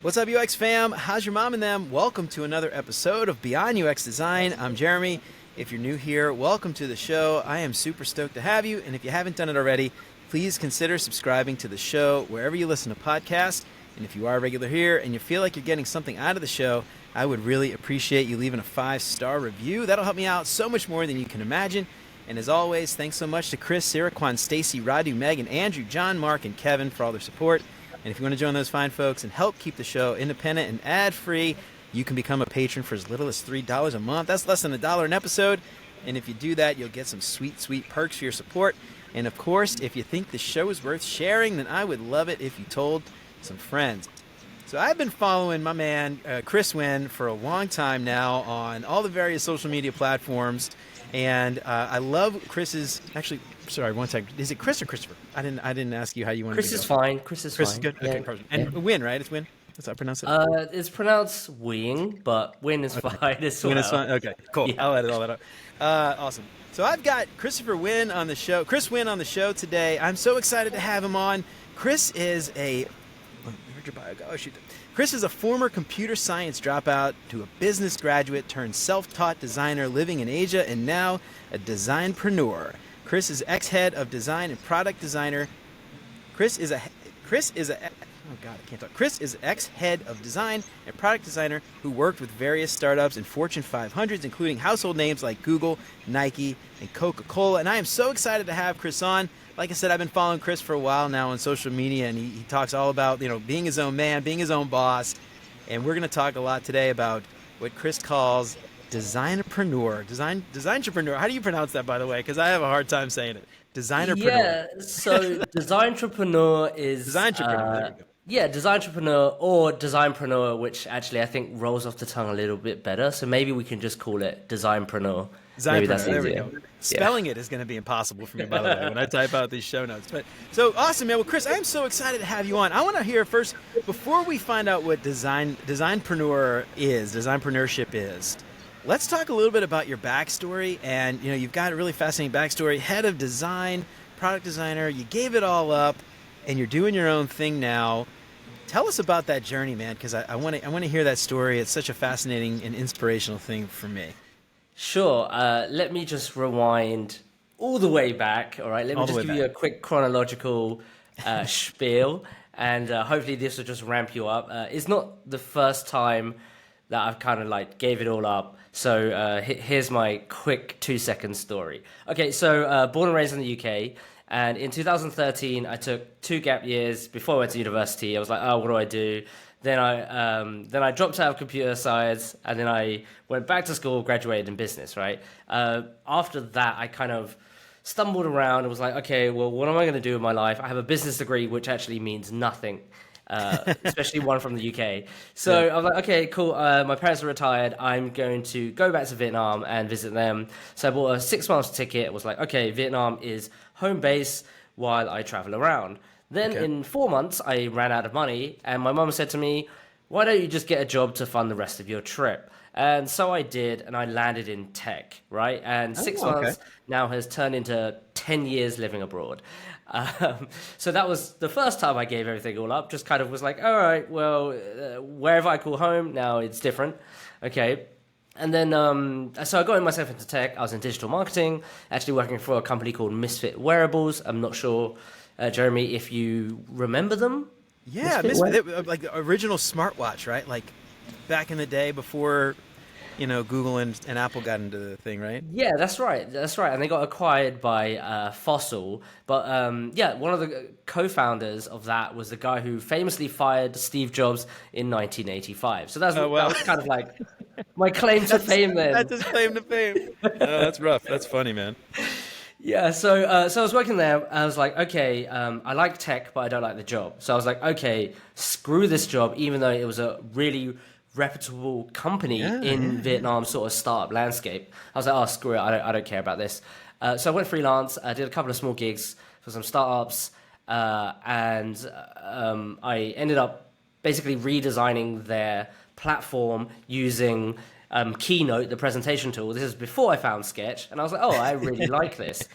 What's up, UX fam? How's your mom and them? Welcome to another episode of Beyond UX Design. I'm Jeremy. If you're new here, welcome to the show. I am super stoked to have you. And if you haven't done it already, please consider subscribing to the show wherever you listen to podcasts. And if you are a regular here and you feel like you're getting something out of the show, I would really appreciate you leaving a 5-star review. That'll help me out so much more than you can imagine. And as always, thanks so much to Chris, Sarah, Quan, Stacy, Radu, Megan, Andrew, John, Mark, and Kevin for all their support. And if you want to join those fine folks and help keep the show independent and ad-free, you can become a patron for as little as $3 a month. That's less than $1 an episode. And if you do that, you'll get some sweet, sweet perks for your support. And of course, if you think the show is worth sharing, then I would love it if you told some friends. So I've been following my man, Chris Nguyen, for a long time now on all the various social media platforms. And I love Chris's, actually, sorry, one second. Is it Chris or Christopher? I didn't ask you how you wanted Chris to go. is fine. Chris is Chris is good? Okay, Yeah. perfect. And Nguyen, right? It's Nguyen? That's how I pronounce it? It's pronounced wing, but Win is fine as well. Nguyen is fine? Okay, cool. Yeah. I'll edit all that up. Awesome. So I've got Christopher Nguyen on the show, Chris Nguyen on the show today. I'm so excited to have him on. Chris is a... Where'd your bio go? Oh, shoot. Chris is a former computer science dropout to a business graduate turned self-taught designer living in Asia and now a designpreneur. Chris is ex-head of design and product designer. Chris is ex-head of design and product designer who worked with various startups and Fortune 500s, including household names like Google, Nike, and Coca-Cola. And I am so excited to have Chris on. Like I said, I've been following Chris for a while now on social media, and he talks all about, being his own man, being his own boss. And we're going to talk a lot today about what Chris calls designpreneur. Designpreneur. How do you pronounce that, by the way? Because I have a hard time saying it. Designpreneur. Yeah, so designpreneur is... Designpreneur. There we go. Yeah, designpreneur or designpreneur, which actually I think rolls off the tongue a little bit better. So maybe we can just call it designpreneur. Maybe that's There we easier. go. Spelling it is going to be impossible for me, by the way, when I type out these show notes. But so awesome, man. Well, Chris, I am so excited to have you on. I want to hear first, before we find out what designpreneurship is, let's talk a little bit about your backstory. And you've got a really fascinating backstory. Head of design, product designer. You gave it all up, and you're doing your own thing now. Tell us about that journey, man, because I want to hear that story. It's such a fascinating and inspirational thing for me. Sure. Let me just rewind all the way back. All right. Let me just give you a quick chronological spiel, and hopefully this will just ramp you up. It's not the first time that I've kind of gave it all up. So here's my quick 2-second story. Okay. So born and raised in the UK. And in 2013, I took 2 gap years before I went to university. I was like, oh, what do I do? Then I dropped out of computer science, and then I went back to school, graduated in business, right? After that, I kind of stumbled around and was like, okay, well, what am I going to do with my life? I have a business degree, which actually means nothing, especially one from the UK. So I was like, okay, cool. My parents are retired. I'm going to go back to Vietnam and visit them. So I bought a 6-month ticket. It was like, okay, Vietnam is home base while I travel around. Then in 4 months, I ran out of money, and my mum said to me, why don't you just get a job to fund the rest of your trip? And so I did, and I landed in tech, right? And 6 months now has turned into 10 years living abroad. So that was the first time I gave everything all up, just kind of was like, all right, well, wherever I call home, now it's different. Okay. And then, so I got myself into tech. I was in digital marketing, actually working for a company called Misfit Wearables. I'm not sure, Jeremy, if you remember them? Yeah, Misfit, like the original smartwatch, right? Like back in the day before, Google and Apple got into the thing, right? Yeah, that's right. And they got acquired by Fossil. But one of the co-founders of that was the guy who famously fired Steve Jobs in 1985. So that was kind of like my claim to fame then. That's his claim to fame. That's rough. That's funny, man. Yeah, so I was working there. I was like, okay, I like tech, but I don't like the job. So I was like, okay, screw this job, even though it was a really reputable company in Vietnam sort of startup landscape. I was like, oh, screw it, I don't care about this. So I went freelance. I did a couple of small gigs for some startups, and I ended up basically redesigning their platform using Keynote, the presentation tool. This is before I found Sketch, and I was like, oh, I really like this.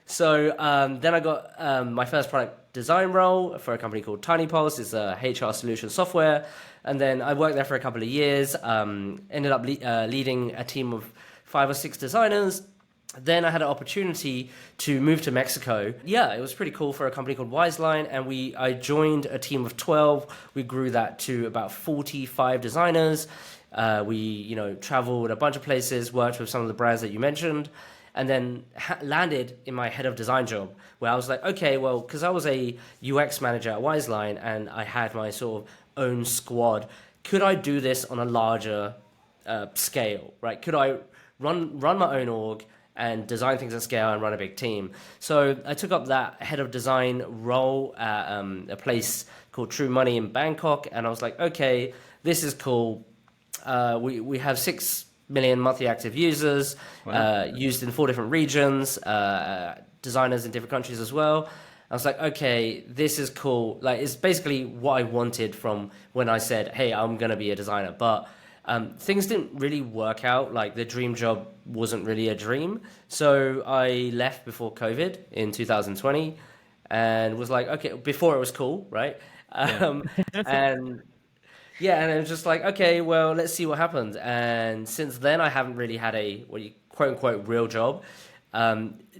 So then I got my first product design role for a company called Tiny Pulse. It's a HR solution software. And then I worked there for a couple of years, ended up leading a team of 5 or 6 designers. Then I had an opportunity to move to Mexico. Yeah, it was pretty cool for a company called Wiseline, and I joined a team of 12. We grew that to about 45 designers. We traveled a bunch of places, worked with some of the brands that you mentioned, and then landed in my head of design job, where I was like, okay, well, because I was a UX manager at Wiseline and I had my sort of own squad, could I do this on a larger scale, right? Could I run my own org and design things at scale and run a big team? So I took up that head of design role at a place called True Money in Bangkok, and I was like, okay, this is cool. We have 6 million monthly active users, wow. Used in 4 different regions, designers in different countries as well. I was like, okay, this is cool. Like, it's basically what I wanted from when I said, hey, I'm going to be a designer. But things didn't really work out. Like, the dream job wasn't really a dream. So I left before COVID in 2020 and was like, okay, before it was cool, right? Yeah. And yeah, and it was just like, okay, well, let's see what happens. And since then, I haven't really had a quote unquote real job.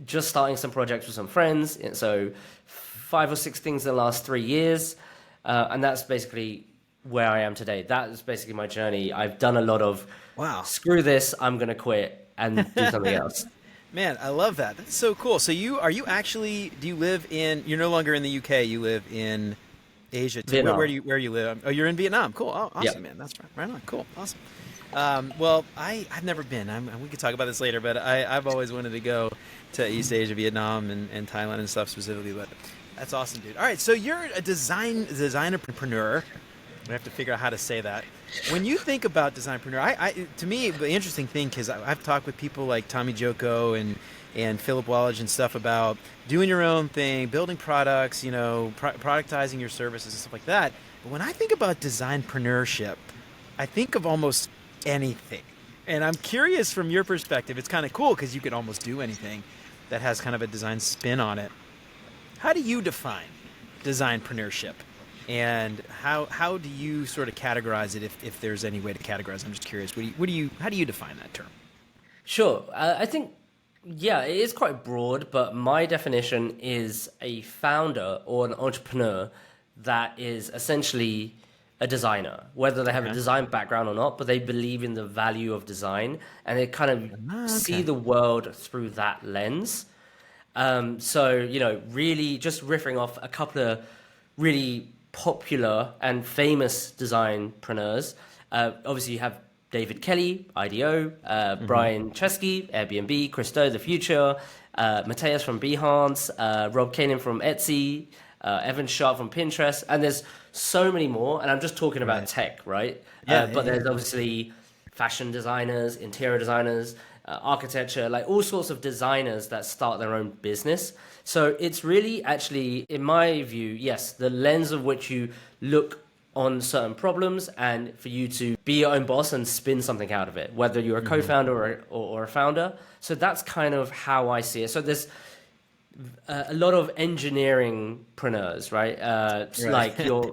Just starting some projects with some friends. So 5 or 6 things in the last 3 years. And that's basically where I am today. That is basically my journey. I've done a lot of, wow, screw this, I'm going to quit and do something else. Man, I love that. That's so cool. So do you live you're no longer in the UK, you live in Asia. Where do you live? Oh, you're in Vietnam. Cool. Oh, awesome, yep. Man. That's right on. Cool. Awesome. Well, I've never been. We could talk about this later, but I've always wanted to go to East Asia, Vietnam, and Thailand and stuff specifically. But that's awesome, dude. All right, so you're a designpreneur. I have to figure out how to say that. When you think about designpreneur, to me, the interesting thing, because I've talked with people like Tommy Joko and Philip Wallach and stuff about doing your own thing, building products, productizing your services and stuff like that. But when I think about designpreneurship, I think of almost anything. And I'm curious from your perspective, it's kind of cool because you can almost do anything that has kind of a design spin on it. How do you define designpreneurship? And how do you sort of categorize it if there's any way to categorize it? I'm just curious. How do you define that term? Sure. I think, yeah, it is quite broad, but my definition is a founder or an entrepreneur that is essentially a designer, whether they have a design background or not, but they believe in the value of design and they kind of see the world through that lens. So, really just riffing off a couple of really popular and famous designpreneurs. Obviously, you have David Kelly, IDEO, Brian Chesky, Airbnb, Christo, The Future, Matthias from Behance, Rob Kanan from Etsy, Evan Sharp from Pinterest, and there's so many more. And I'm just talking about tech, right? But there's obviously fashion designers, interior designers, architecture, like all sorts of designers that start their own business. So it's really actually, in my view, yes, the lens of which you look on certain problems and for you to be your own boss and spin something out of it, whether you're a co-founder or a founder. So that's kind of how I see it. So there's a lot of engineeringpreneurs, right? Like your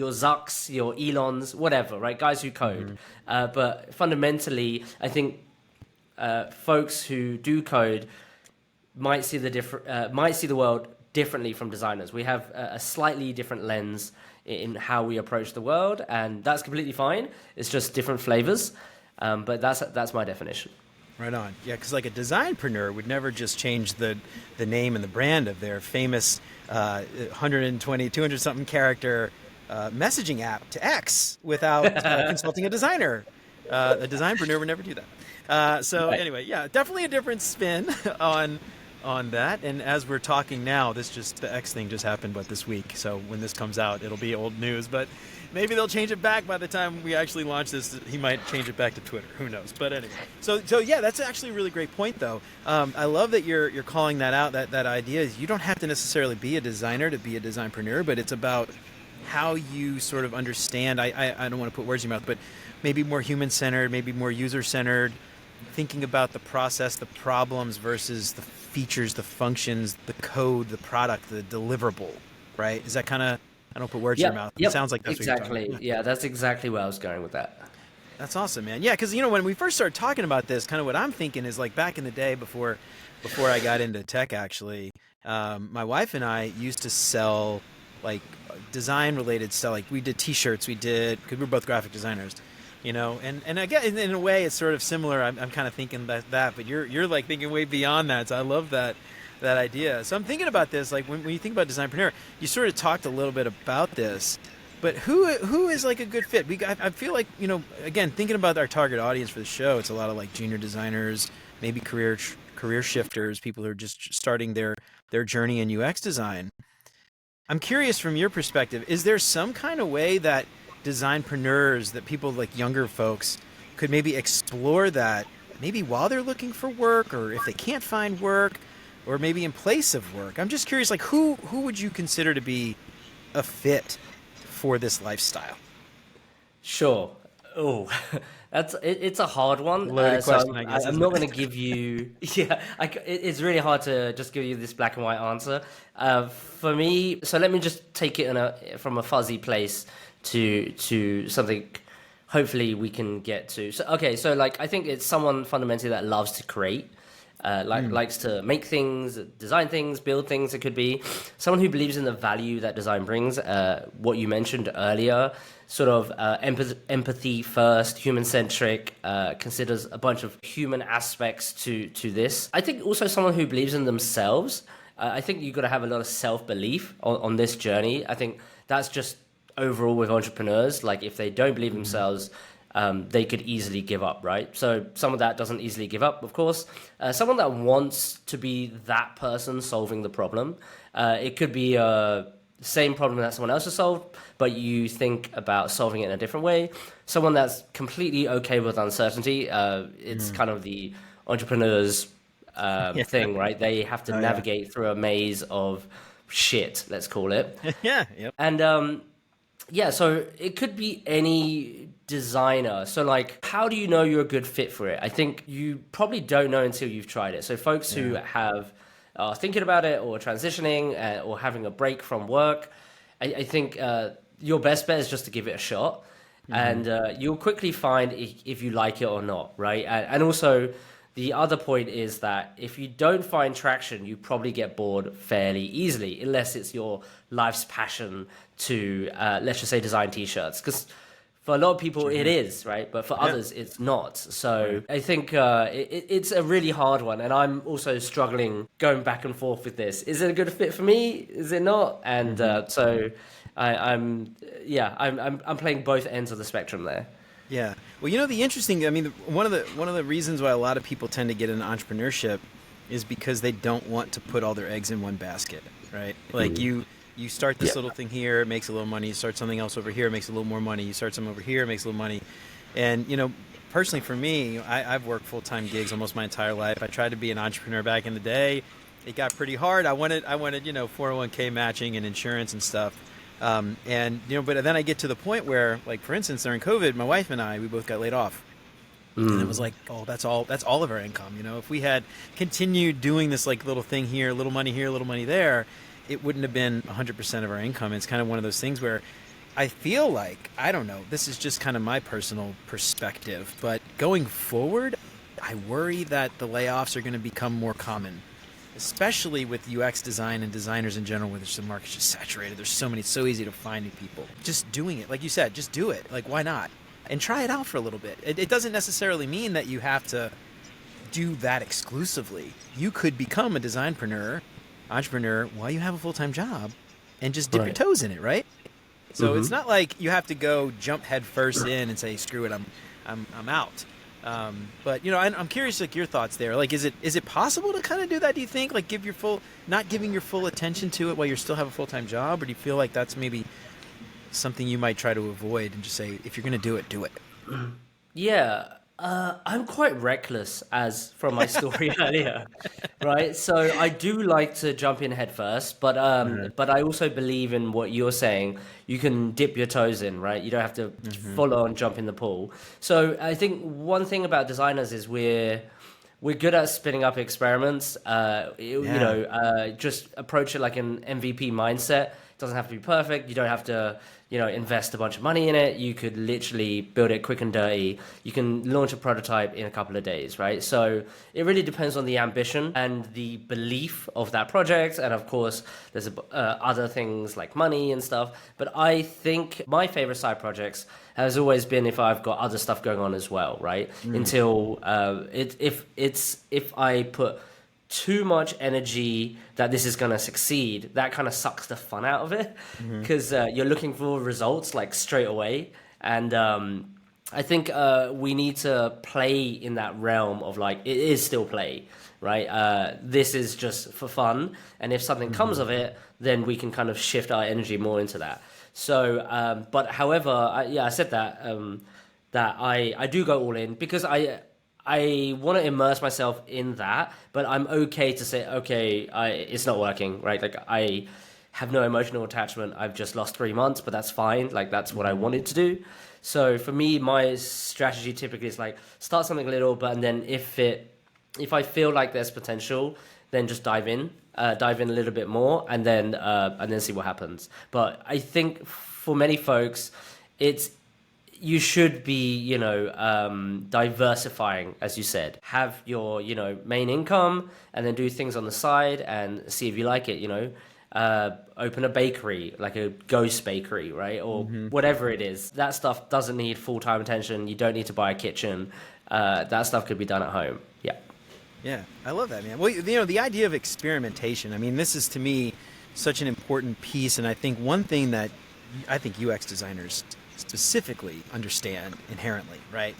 Zucks, your Elons, whatever, right? Guys who code. But fundamentally, I think folks who do code might see the world differently from designers. We have a slightly different lens in how we approach the world, and that's completely fine. It's just different flavors, but that's my definition. Right on. Yeah, because like a designpreneur would never just change the name and the brand of their famous 120, 200-something character messaging app to X without consulting a designer. A designpreneur would never do that. Anyway, yeah, definitely a different spin on that. And as we're talking now, the X thing just happened, this week. So when this comes out, it'll be old news. But maybe they'll change it back by the time we actually launch this. He might change it back to Twitter. Who knows? But anyway, so yeah, that's actually a really great point, though. I love that you're calling that out. That idea is you don't have to necessarily be a designer to be a designpreneur, but it's about how you sort of understand. I don't want to put words in your mouth, but maybe more human-centered, maybe more user-centered, thinking about the process, the problems versus the features, the functions, the code, the product, the deliverable, right? Is that kind of, I don't put words in your mouth. It sounds like that's what you're talking about. Exactly. Yeah, that's exactly where I was going with that. That's awesome, man. Yeah, because when we first started talking about this, kind of what I'm thinking is like back in the day before I got into tech, actually, my wife and I used to sell like design related stuff. Like we did T-shirts, because we were both graphic designers, and again, in a way, it's sort of similar. I'm kind of thinking that, but you're like thinking way beyond that. So I love that idea. So I'm thinking about this, like when you think about Designpreneur, you sort of talked a little bit about this. But who is like a good fit? I feel like, again, thinking about our target audience for the show, it's a lot of like junior designers, maybe career shifters, people who are just starting their journey in UX design. I'm curious from your perspective, is there some kind of way that designpreneurs, that people like younger folks could maybe explore that maybe while they're looking for work, or if they can't find work, or maybe in place of work? I'm just curious, like who would you consider to be a fit for this lifestyle? Sure. Oh, it's a hard one. Loaded question, I guess. I'm not going to give you. Yeah, it's really hard to just give you this black and white answer. For me, so let me just take it from a fuzzy place to something. Hopefully, we can get to. So so like I think it's someone fundamentally that loves to create. Likes to make things, design things, build things. It could be someone who believes in the value that design brings. What you mentioned earlier, sort of empathy first, human centric, considers a bunch of human aspects to this. I think also someone who believes in themselves. I think you've got to have a lot of self-belief on this journey. I think that's just overall with entrepreneurs. Like if they don't believe themselves, they could easily give up, right? So someone that doesn't easily give up, of course. Someone that wants to be that person solving the problem. It could be same problem that someone else has solved, but you think about solving it in a different way. Someone that's completely okay with uncertainty. It's kind of the entrepreneur's thing, right? They have to navigate through a maze of shit, let's call it. Yeah. Yep. And so it could be any designer. So like, how do you know you're a good fit for it? I think you probably don't know until you've tried it. So folks who are thinking about it or transitioning or having a break from work, I think your best bet is just to give it a shot. And you'll quickly find if you like it or not, right? And also the other point is that if you don't find traction, you probably get bored fairly easily, unless it's your life's passion to, let's just say, design T-shirts. Because for a lot of people, it is, right? But for others, it's not. So I think it's a really hard one. And I'm also struggling going back and forth with this. Is it a good fit for me? Is it not? And so I'm playing both ends of the spectrum there. Yeah. Well, the interesting, one of the reasons why a lot of people tend to get into entrepreneurship is because they don't want to put all their eggs in one basket, right? Like you start this little thing here, it makes a little money. You start something else over here, it makes a little more money. You start something over here, it makes a little money. And, personally for me, I've worked full-time gigs almost my entire life. I tried to be an entrepreneur back in the day. It got pretty hard. I wanted 401k matching and insurance and stuff. But then I get to the point where, like, for instance, during COVID, my wife and I, we both got laid off. And it was like, oh, that's all of our income. If we had continued doing this like little thing here, a little money here, a little money there, it wouldn't have been 100% of our income. It's kind of one of those things where I feel like, I don't know, this is just kind of my personal perspective, but going forward, I worry that the layoffs are going to become more common, especially with UX design and designers in general, where the market's just saturated. There's so many, it's so easy to find new people. Just doing it, like you said, just do it. Like, why not? And try it out for a little bit. It doesn't necessarily mean that you have to do that exclusively. You could become a entrepreneur, while you have a full-time job, and just dip your toes in it, right? So it's not like you have to go jump head first in and say, screw it, I'm out. But I'm curious, like, your thoughts there. Like, is it possible to kind of do that? Do you think, like, not giving your full attention to it while you still have a full-time job, or do you feel like that's maybe something you might try to avoid and just say, if you're going to do it, do it? Yeah, I'm quite reckless, as from my story earlier, right? So I do like to jump in head first, but I also believe in what you're saying. You can dip your toes in, right? You don't have to full on jump in the pool. So I think one thing about designers is we're we're good at spinning up experiments. Just approach it like an MVP mindset. It doesn't have to be perfect. You don't have to, invest a bunch of money in it. You could literally build it quick and dirty. You can launch a prototype in a couple of days, right? So it really depends on the ambition and the belief of that project. And of course, there's other things like money and stuff. But I think my favorite side projects has always been if I've got other stuff going on as well, right? Until if I put too much energy that this is going to succeed, that kind of sucks the fun out of it, because you're looking for results like straight away. And I think we need to play in that realm of like, it is still play, right? This is just for fun. And if something comes of it, then we can kind of shift our energy more into that. So, but however, I said that, that I do go all in because I want to immerse myself in that, but I'm okay to say, okay, it's not working, right? Like I have no emotional attachment. I've just lost 3 months, but that's fine. Like that's what I wanted to do. So for me, my strategy typically is like start something little, but and then if I feel like there's potential, then just dive in a little bit more, and then see what happens. But I think for many folks, you should be, diversifying, as you said. Have your, main income, and then do things on the side and see if you like it. Open a bakery, like a ghost bakery, right, or whatever it is. That stuff doesn't need full-time attention. You don't need to buy a kitchen. That stuff could be done at home. Yeah. Yeah, I love that, man. Well, the idea of experimentation, I mean, this is to me such an important piece. And I think one thing that I think UX designers specifically understand inherently, right?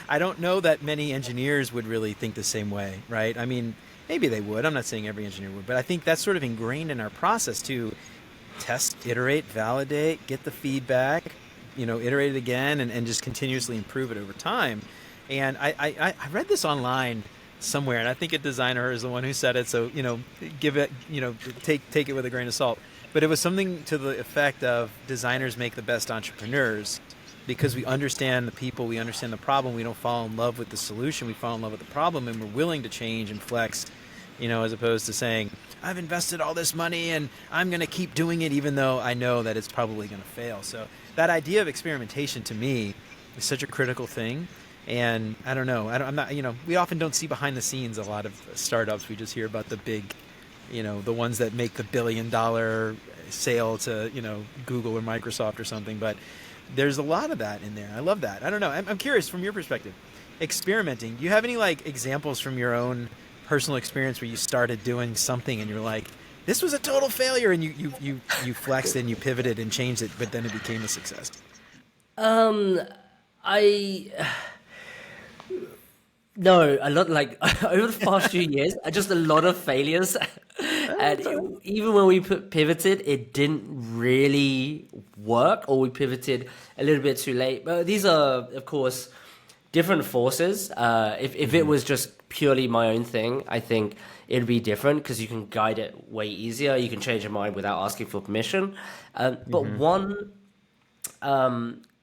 I don't know that many engineers would really think the same way, right? I mean, maybe they would. I'm not saying every engineer would, but I think that's sort of ingrained in our process to test, iterate, validate, get the feedback, iterate it again, and just continuously improve it over time. And I read this online somewhere, and I think a designer is the one who said it, so give it, take it with a grain of salt, but it was something to the effect of designers make the best entrepreneurs because we understand the people, we understand the problem, we don't fall in love with the solution, we fall in love with the problem, and we're willing to change and flex, as opposed to saying I've invested all this money and I'm going to keep doing it even though I know that it's probably going to fail. So that idea of experimentation to me is such a critical thing. And I don't know, I'm not, we often don't see behind the scenes a lot of startups. We just hear about the big, the ones that make the $1 billion sale to, Google or Microsoft or something. But there's a lot of that in there. I love that. I don't know. I'm curious from your perspective, experimenting. Do you have any like examples from your own personal experience where you started doing something and you're like, this was a total failure, and you flexed and you pivoted and changed it, but then it became a success? No, a lot, like over the past few years, just a lot of failures. And even when we pivoted, it didn't really work, or we pivoted a little bit too late. But these are, of course, different forces. If it was just purely my own thing, I think it'd be different because you can guide it way easier. You can change your mind without asking for permission. But one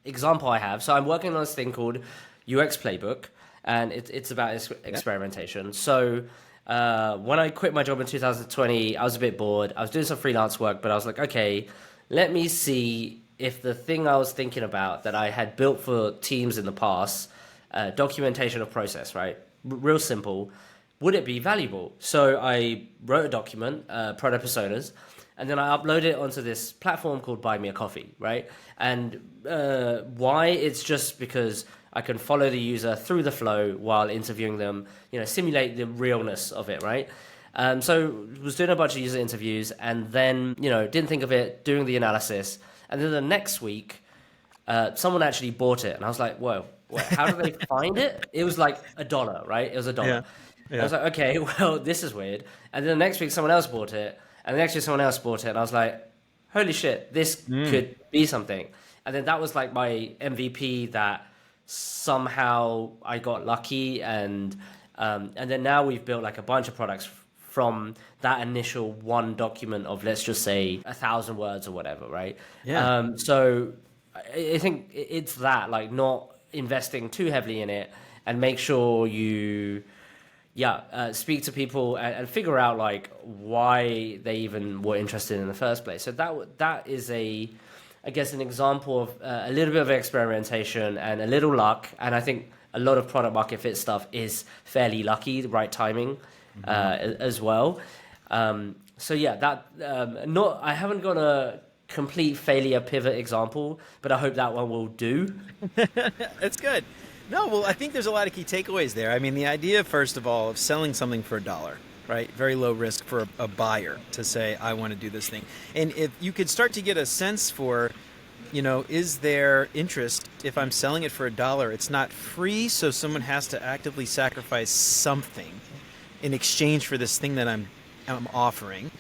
example I have, so I'm working on this thing called UX Playbook. And it's about experimentation. So when I quit my job in 2020, I was a bit bored. I was doing some freelance work, but I was like, okay, let me see if the thing I was thinking about that I had built for teams in the past, documentation of process, right? Real simple. Would it be valuable? So I wrote a document, product personas, and then I uploaded it onto this platform called Buy Me a Coffee, right? And why? It's just because I can follow the user through the flow while interviewing them, simulate the realness of it, right? So was doing a bunch of user interviews, and then, didn't think of it, doing the analysis. And then the next week, someone actually bought it. And I was like, whoa, how did they find it? It was like $1, right? It was $1. Yeah. Yeah. I was like, okay, well, this is weird. And then the next week, someone else bought it. And the next week, someone else bought it. And I was like, holy shit, this could be something. And then that was like my MVP that somehow I got lucky, and then now we've built like a bunch of products from that initial one document of, let's just say, 1,000 words or whatever, right? Yeah. So I think it's that, like, not investing too heavily in it, and make sure you speak to people and figure out like why they even were interested in the first place. So that is I guess, an example of a little bit of experimentation and a little luck. And I think a lot of product market fit stuff is fairly lucky, the right timing as well. So yeah, I haven't got a complete failure pivot example, but I hope that one will do. That's good. No, well, I think there's a lot of key takeaways there. I mean, the idea, first of all, of selling something for $1, right? Very low risk for a buyer to say, I want to do this thing. And if you could start to get a sense for, is there interest if I'm selling it for $1? It's not free, so someone has to actively sacrifice something in exchange for this thing that I'm offering.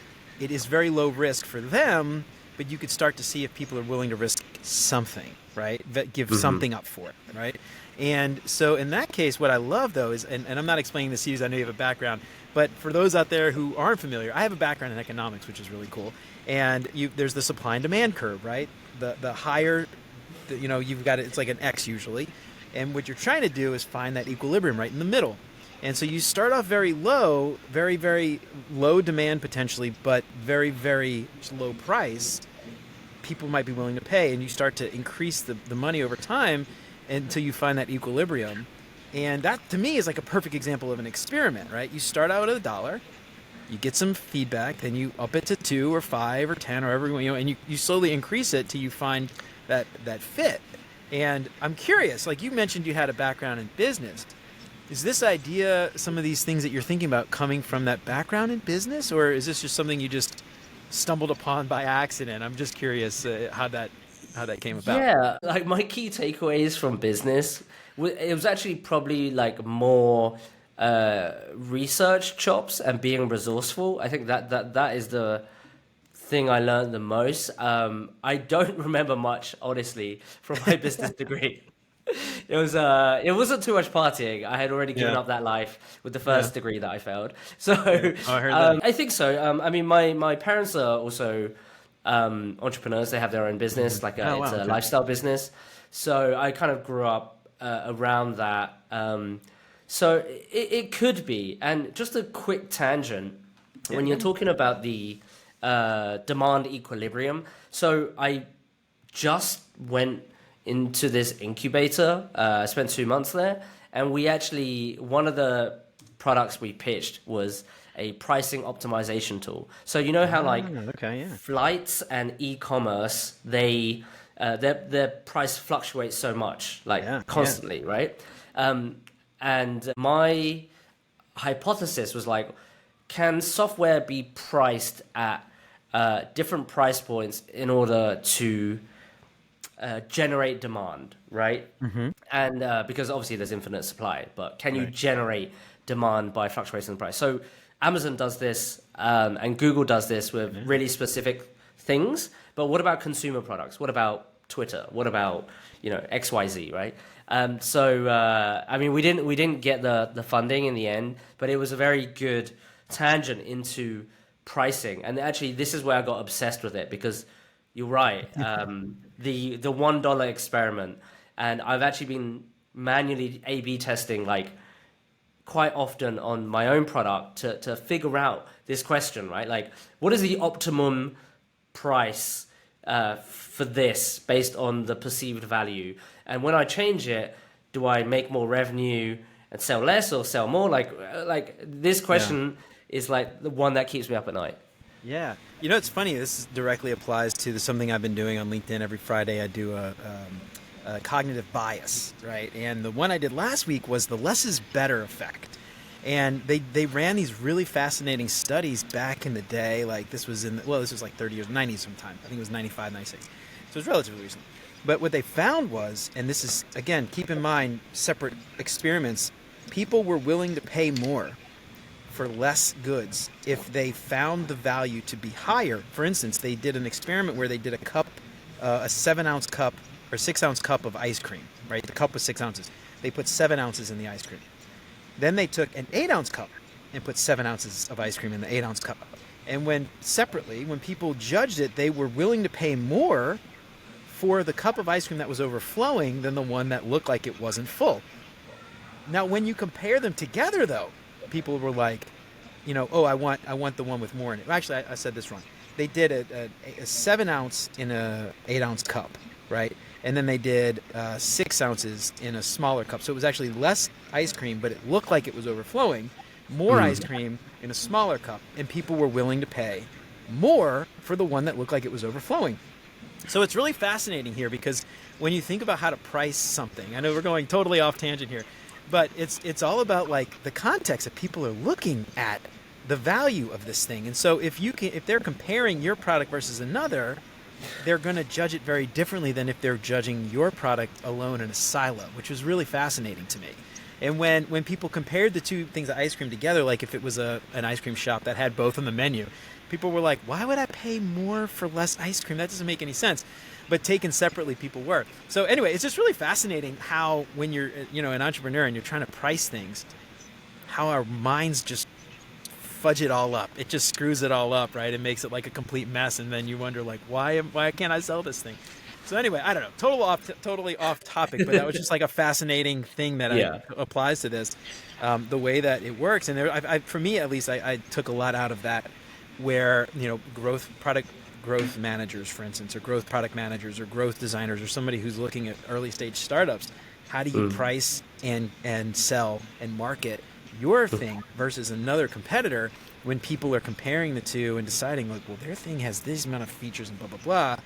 It is very low risk for them, but you could start to see if people are willing to risk something, right? Give something up for it, right? And so in that case, what I love, though, is, and I'm not explaining this to you, I know you have a background, but for those out there who aren't familiar, I have a background in economics, which is really cool. And there's the supply and demand curve, right? The higher, you've got it, it's like an X usually. And what you're trying to do is find that equilibrium right in the middle. And so you start off very low, very, very low demand potentially, but very, very low price. People might be willing to pay, and you start to increase the money over time until you find that equilibrium. And that, to me, is like a perfect example of an experiment, right? You start out at $1, you get some feedback, then you up it to 2 or 5 or 10 or whatever, and you slowly increase it till you find that fit. And I'm curious, like you mentioned you had a background in business. Is this idea, some of these things that you're thinking about, coming from that background in business, or is this just something you just stumbled upon by accident? I'm just curious how that came about. Yeah, like my key takeaways from business, it was actually probably like more research chops and being resourceful. I think that is the thing I learned the most. I don't remember much, honestly, from my business degree. It wasn't too much partying. I had already given up that life with the first degree that I failed. So I think so. I mean, my parents are also entrepreneurs. They have their own business, like it's a lifestyle business. So I kind of grew up around that. So it could be. And just a quick tangent, when you're talking about the demand equilibrium. So I just went into this incubator. I spent 2 months there, and one of the products we pitched was a pricing optimization tool. So you know how flights and e-commerce, their price fluctuates so much, constantly, right? And my hypothesis was like, can software be priced at different price points in order to generate demand, right? And because obviously there's infinite supply, but can you generate demand by fluctuating the price? So Amazon does this, and Google does this with really specific things. But what about consumer products? What about Twitter? What about XYZ, right? So I mean, we didn't get the funding in the end, but it was a very good tangent into pricing. And actually, this is where I got obsessed with it, because you're right. The $1 experiment, and I've actually been manually A/B testing like quite often on my own product to figure out this question, right? Like, what is the optimum price for this based on the perceived value? And when I change it, do I make more revenue and sell less or sell more? Like this question is like the one that keeps me up at night. Yeah. It's funny. This directly applies to something I've been doing on LinkedIn. Every Friday I do a cognitive bias, right? And the one I did last week was the less is better effect. And they ran these really fascinating studies back in the day. Like this was like 30 years, 90s sometime. I think it was 95, 96. So it was relatively recent. But what they found was, and this is, again, keep in mind, separate experiments, people were willing to pay more for less goods if they found the value to be higher. For instance, they did an experiment where they did a 7-ounce cup or 6-ounce cup of ice cream, right? The cup was 6 ounces. They put 7 ounces in the ice cream. Then they took an 8-ounce cup and put 7 ounces of ice cream in the 8-ounce cup. And when people judged it, they were willing to pay more for the cup of ice cream that was overflowing than the one that looked like it wasn't full. Now, when you compare them together, though, people were like, oh, I want the one with more in it. Actually, I said this wrong. They did a 7-ounce in a 8-ounce cup, right? And then they did 6 ounces in a smaller cup. So it was actually less ice cream, but it looked like it was overflowing. More ice cream in a smaller cup, and people were willing to pay more for the one that looked like it was overflowing. So it's really fascinating here, because when you think about how to price something, I know we're going totally off tangent here, but it's all about like the context that people are looking at the value of this thing. And so if they're comparing your product versus another, they're going to judge it very differently than if they're judging your product alone in a silo, which was really fascinating to me. And when people compared the two things of ice cream together, like if it was an ice cream shop that had both on the menu, people were like, why would I pay more for less ice cream? That doesn't make any sense. But taken separately, people were. So anyway, it's just really fascinating how when you're an entrepreneur and you're trying to price things, how our minds just fudge it all up. It just screws it all up, right? It makes it like a complete mess, and then you wonder like, why can't I sell this thing? So anyway, I don't know, totally off topic, but that was just like a fascinating thing that applies to this, the way that it works. And for me at least, I took a lot out of that, where product growth managers, for instance, or growth product managers, or growth designers, or somebody who's looking at early stage startups. How do you price and sell and market your thing versus another competitor when people are comparing the two and deciding like, well, their thing has this amount of features and blah, blah, blah.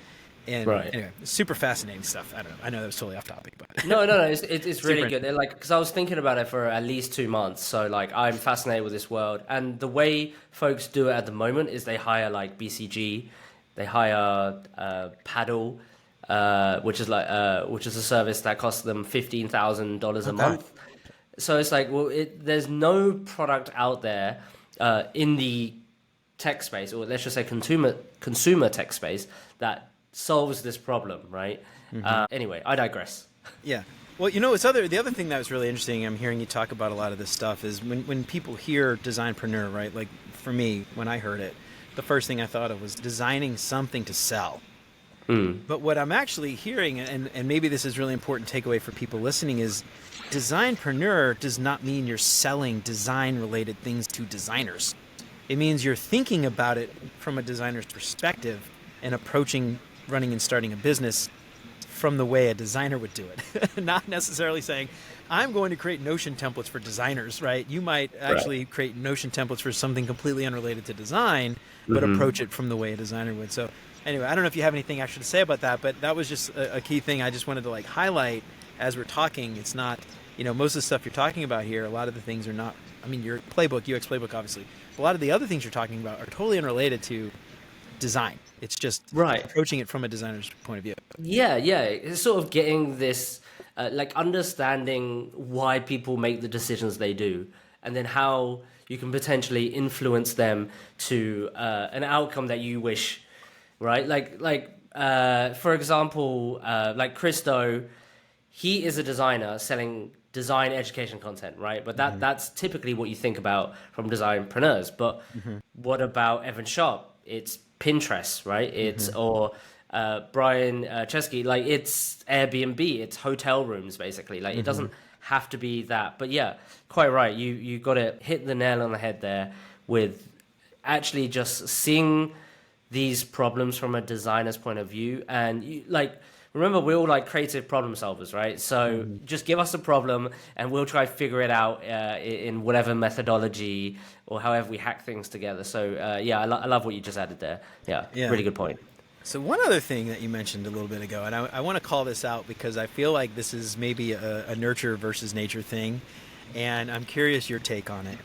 And anyway, super fascinating stuff. I don't know. I know that was totally off topic, but no, it's really good. Like, because I was thinking about it for at least 2 months. So like, I'm fascinated with this world, and the way folks do it at the moment is they hire like BCG, they hire Paddle, which is a service that costs them $15,000 a month. So it's like, well, there's no product out there in the tech space, or let's just say consumer tech space, that solves this problem, right? Anyway, I digress. Yeah. Well, the other thing that was really interesting, I'm hearing you talk about a lot of this stuff, is when people hear Designpreneur, right? Like for me, when I heard it, the first thing I thought of was designing something to sell. But what I'm actually hearing, and maybe this is really important takeaway for people listening, is Designpreneur does not mean you're selling design-related things to designers. It means you're thinking about it from a designer's perspective and approaching running and starting a business from the way a designer would do it. Not necessarily saying, I'm going to create Notion templates for designers, right? You might actually create Notion templates for something completely unrelated to design, but approach it from the way a designer would. So anyway, I don't know if you have anything actually to say about that, but that was just a key thing I just wanted to like highlight as we're talking. It's not, most of the stuff you're talking about here, a lot of the things are not, your playbook, UX playbook, obviously, but a lot of the other things you're talking about are totally unrelated to design. It's just approaching it from a designer's point of view. Yeah. It's sort of getting this, like understanding why people make the decisions they do, and then how you can potentially influence them to an outcome that you wish, right? For example, like Christo, he is a designer selling design education content, right? But that's typically what you think about from designpreneurs. But what about Evan Sharp? It's Pinterest, right? It's or Brian Chesky, like it's Airbnb, it's hotel rooms basically. Like it doesn't have to be that. But yeah, quite right. You got to hit the nail on the head there with actually just seeing these problems from a designer's point of view. And remember, we're all like creative problem solvers, right? So just give us a problem and we'll try to figure it out in whatever methodology or however we hack things together. So I love what you just added there. Yeah, really good point. So one other thing that you mentioned a little bit ago, and I want to call this out because I feel like this is maybe a nurture versus nature thing, and I'm curious your take on it.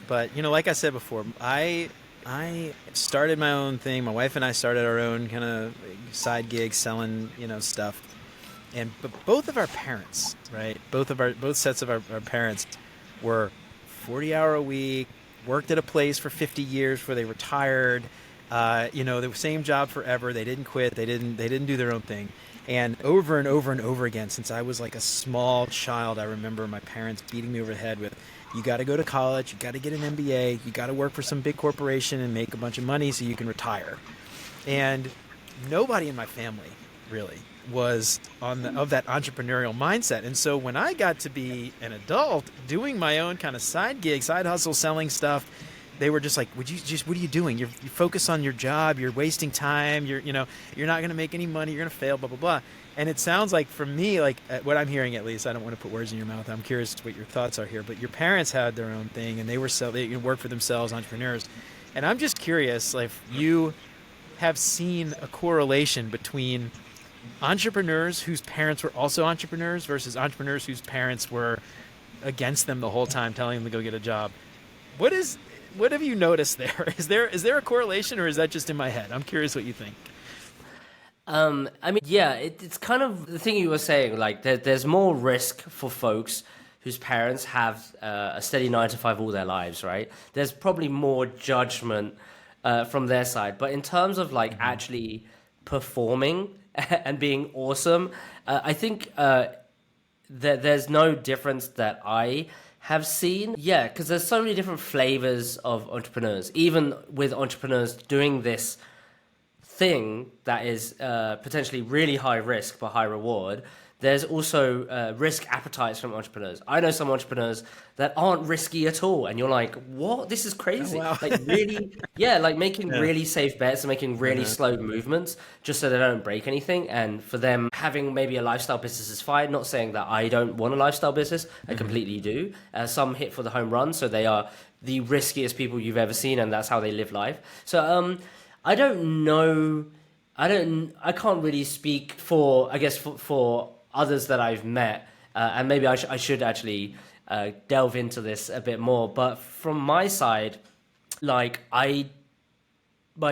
But, like I said before, I started my own thing. My wife and I started our own kind of side gig selling, stuff. But both of our parents, right? Both sets of our parents were 40-hour-a-week, worked at a place for 50 years before they retired. The same job forever. They didn't quit. They didn't do their own thing. And over and over and over again, since I was like a small child, I remember my parents beating me over the head with, you got to go to college, you got to get an MBA, you got to work for some big corporation and make a bunch of money so you can retire. And nobody in my family really was of that entrepreneurial mindset. And so when I got to be an adult doing my own kind of side gig, side hustle, selling stuff, they were just like, what are you doing? You focus on your job. You're wasting time. You're not going to make any money. You're going to fail, blah, blah, blah. And it sounds like, for me, like what I'm hearing, at least, I don't want to put words in your mouth. I'm curious what your thoughts are here, but your parents had their own thing and they worked for themselves, entrepreneurs. And I'm just curious, like, if you have seen a correlation between entrepreneurs whose parents were also entrepreneurs versus entrepreneurs whose parents were against them the whole time, telling them to go get a job. What have you noticed there? Is there a correlation, or is that just in my head? I'm curious what you think. I mean, yeah, it's kind of the thing you were saying, like there's more risk for folks whose parents have a steady 9 to 5 all their lives, right? There's probably more judgment from their side. But in terms of like actually performing and being awesome, I think that there's no difference that I have seen. Yeah, because there's so many different flavors of entrepreneurs, even with entrepreneurs doing this thing that is potentially really high risk but high reward. There's also risk appetites from entrepreneurs. I know some entrepreneurs that aren't risky at all, and you're like, what? This is crazy. Oh, wow. Like really, yeah, like making really safe bets and making really slow movements just so they don't break anything. And for them, having maybe a lifestyle business is fine. Not saying that I don't want a lifestyle business. I completely do. Some hit for the home run, so they are the riskiest people you've ever seen, and that's how they live life. So I don't know. I can't really speak for, I guess, for others that I've met, and maybe I should actually delve into this a bit more. But from my side, like my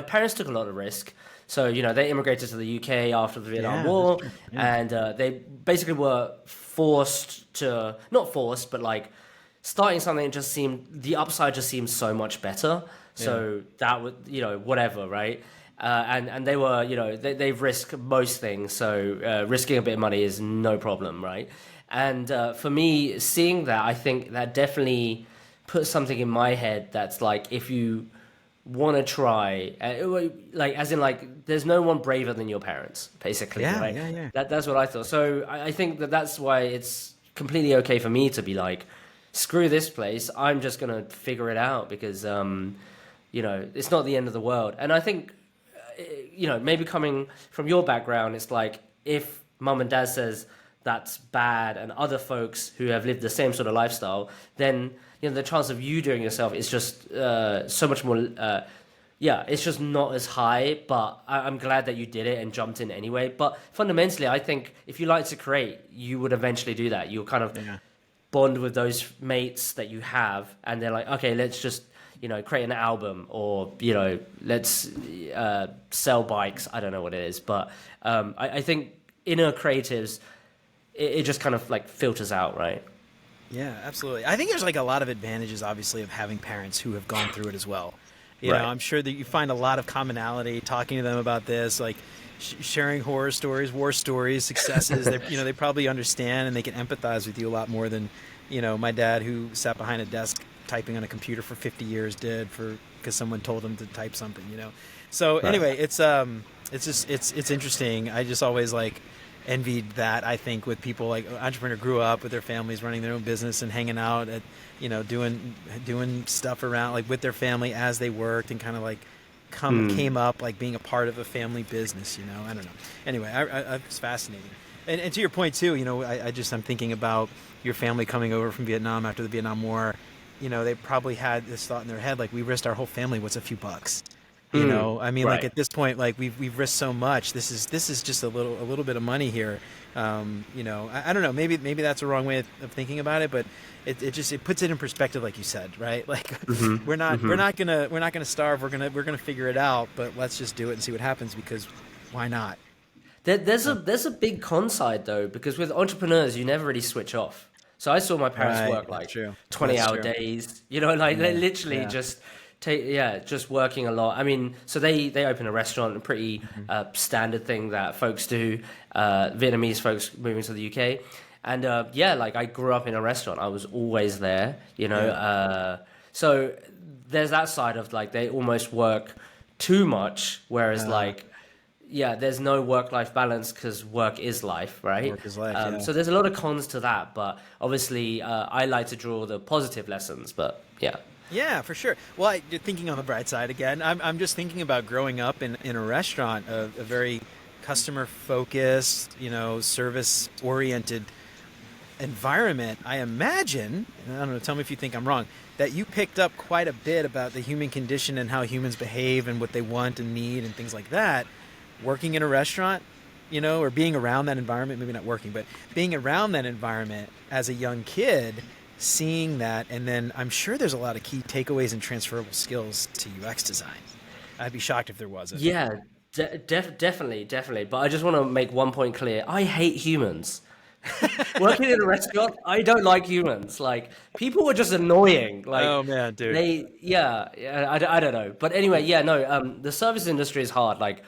parents took a lot of risk. So, they immigrated to the UK after the Vietnam War, and they basically were not forced, but like starting something just seemed, the upside just seemed so much better. So that would, whatever, right? And they were, they've risked most things. So risking a bit of money is no problem, right? And for me, seeing that, I think that definitely put something in my head that's like, if you want to try, like, as in, like, there's no one braver than your parents, basically, right? Yeah. That's what I thought. So I think that's why it's completely okay for me to be like, screw this place, I'm just going to figure it out, because, it's not the end of the world. And I think, maybe coming from your background, it's like, if mum and dad says that's bad and other folks who have lived the same sort of lifestyle, then, the chance of you doing yourself is just so much more, it's just not as high. But I'm glad that you did it and jumped in anyway. But fundamentally, I think if you like to create, you would eventually do that. You'll kind of bond with those mates that you have, and they're like, okay, let's just, create an album, or, let's sell bikes. I don't know what it is, but I think inner creatives, it just kind of like filters out, right? Yeah, absolutely. I think there's like a lot of advantages, obviously, of having parents who have gone through it as well. You know, I'm sure that you find a lot of commonality talking to them about this, like sharing horror stories, war stories, successes. They probably understand and they can empathize with you a lot more than, my dad, who sat behind a desk typing on a computer for 50 years did, because someone told him to type something. So anyway, it's interesting. I just always like envied that, I think, with people like entrepreneur grew up with their families running their own business and hanging out at, doing stuff around, like, with their family as they worked, and kind of like came up like being a part of a family business. I don't know. Anyway, it's fascinating. And to your point too, I'm thinking about your family coming over from Vietnam after the Vietnam War. They probably had this thought in their head, like, we risked our whole family. What's a few bucks? Like, at this point, like, we've risked so much. This is just a little bit of money here. I don't know. Maybe that's a wrong way of thinking about it, but it puts it in perspective, like you said, right? Like, we're not gonna starve. We're gonna figure it out. But let's just do it and see what happens, because why not? There's a big con side though, because with entrepreneurs, you never really switch off. So I saw my parents work like 20-hour days. They literally just just working a lot. I mean, so they open a restaurant, a pretty standard thing that folks do, Vietnamese folks moving to the UK. And like, I grew up in a restaurant. I was always there, so there's that side of, like, they almost work too much, whereas like, there's no work-life balance because work is life, right? Work is life, yeah. So there's a lot of cons to that, but obviously I like to draw the positive lessons, but yeah. Yeah, for sure. Well, you're thinking on the bright side again. I'm just thinking about growing up in a restaurant, a very customer-focused, service-oriented environment. I imagine, and I don't know, tell me if you think I'm wrong, that you picked up quite a bit about the human condition and how humans behave and what they want and need and things like that. Working in a restaurant, or being around that environment, maybe not working, but being around that environment as a young kid, seeing that, and then I'm sure there's a lot of key takeaways and transferable skills to UX design. I'd be shocked if there wasn't. Yeah, definitely. But I just want to make one point clear. I hate humans. Working in a restaurant, I don't like humans. Like, people are just annoying. Like, oh man, dude. I don't know. But anyway, the service industry is hard. Like,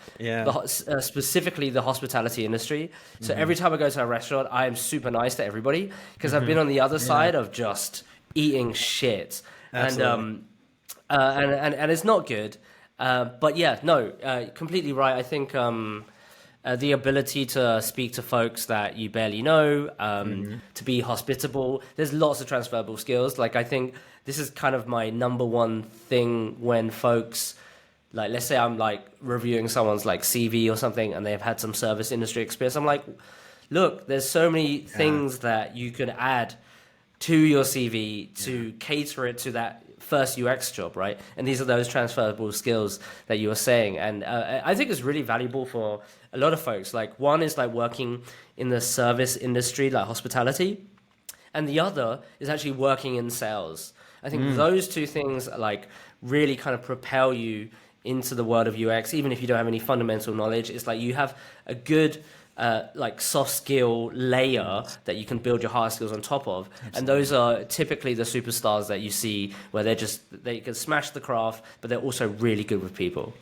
specifically the hospitality industry. So every time I go to a restaurant, I am super nice to everybody because I've been on the other side of just eating shit. Absolutely. And it's not good. But completely right. I think the ability to speak to folks that you barely know, to be hospitable. There's lots of transferable skills. Like, I think this is kind of my number one thing when folks, like, let's say I'm like reviewing someone's like CV or something and they've had some service industry experience. I'm like, look, there's so many things that you could add to your CV to cater it to that first UX job, right? And these are those transferable skills that you were saying. And I think it's really valuable for a lot of folks. Like, one is like working in the service industry, like hospitality. And the other is actually working in sales. I think those two things like really kind of propel you into the world of UX, even if you don't have any fundamental knowledge. It's like you have a good like soft skill layer that you can build your hard skills on top of. Absolutely. And those are typically the superstars that you see where they can smash the craft, but they're also really good with people.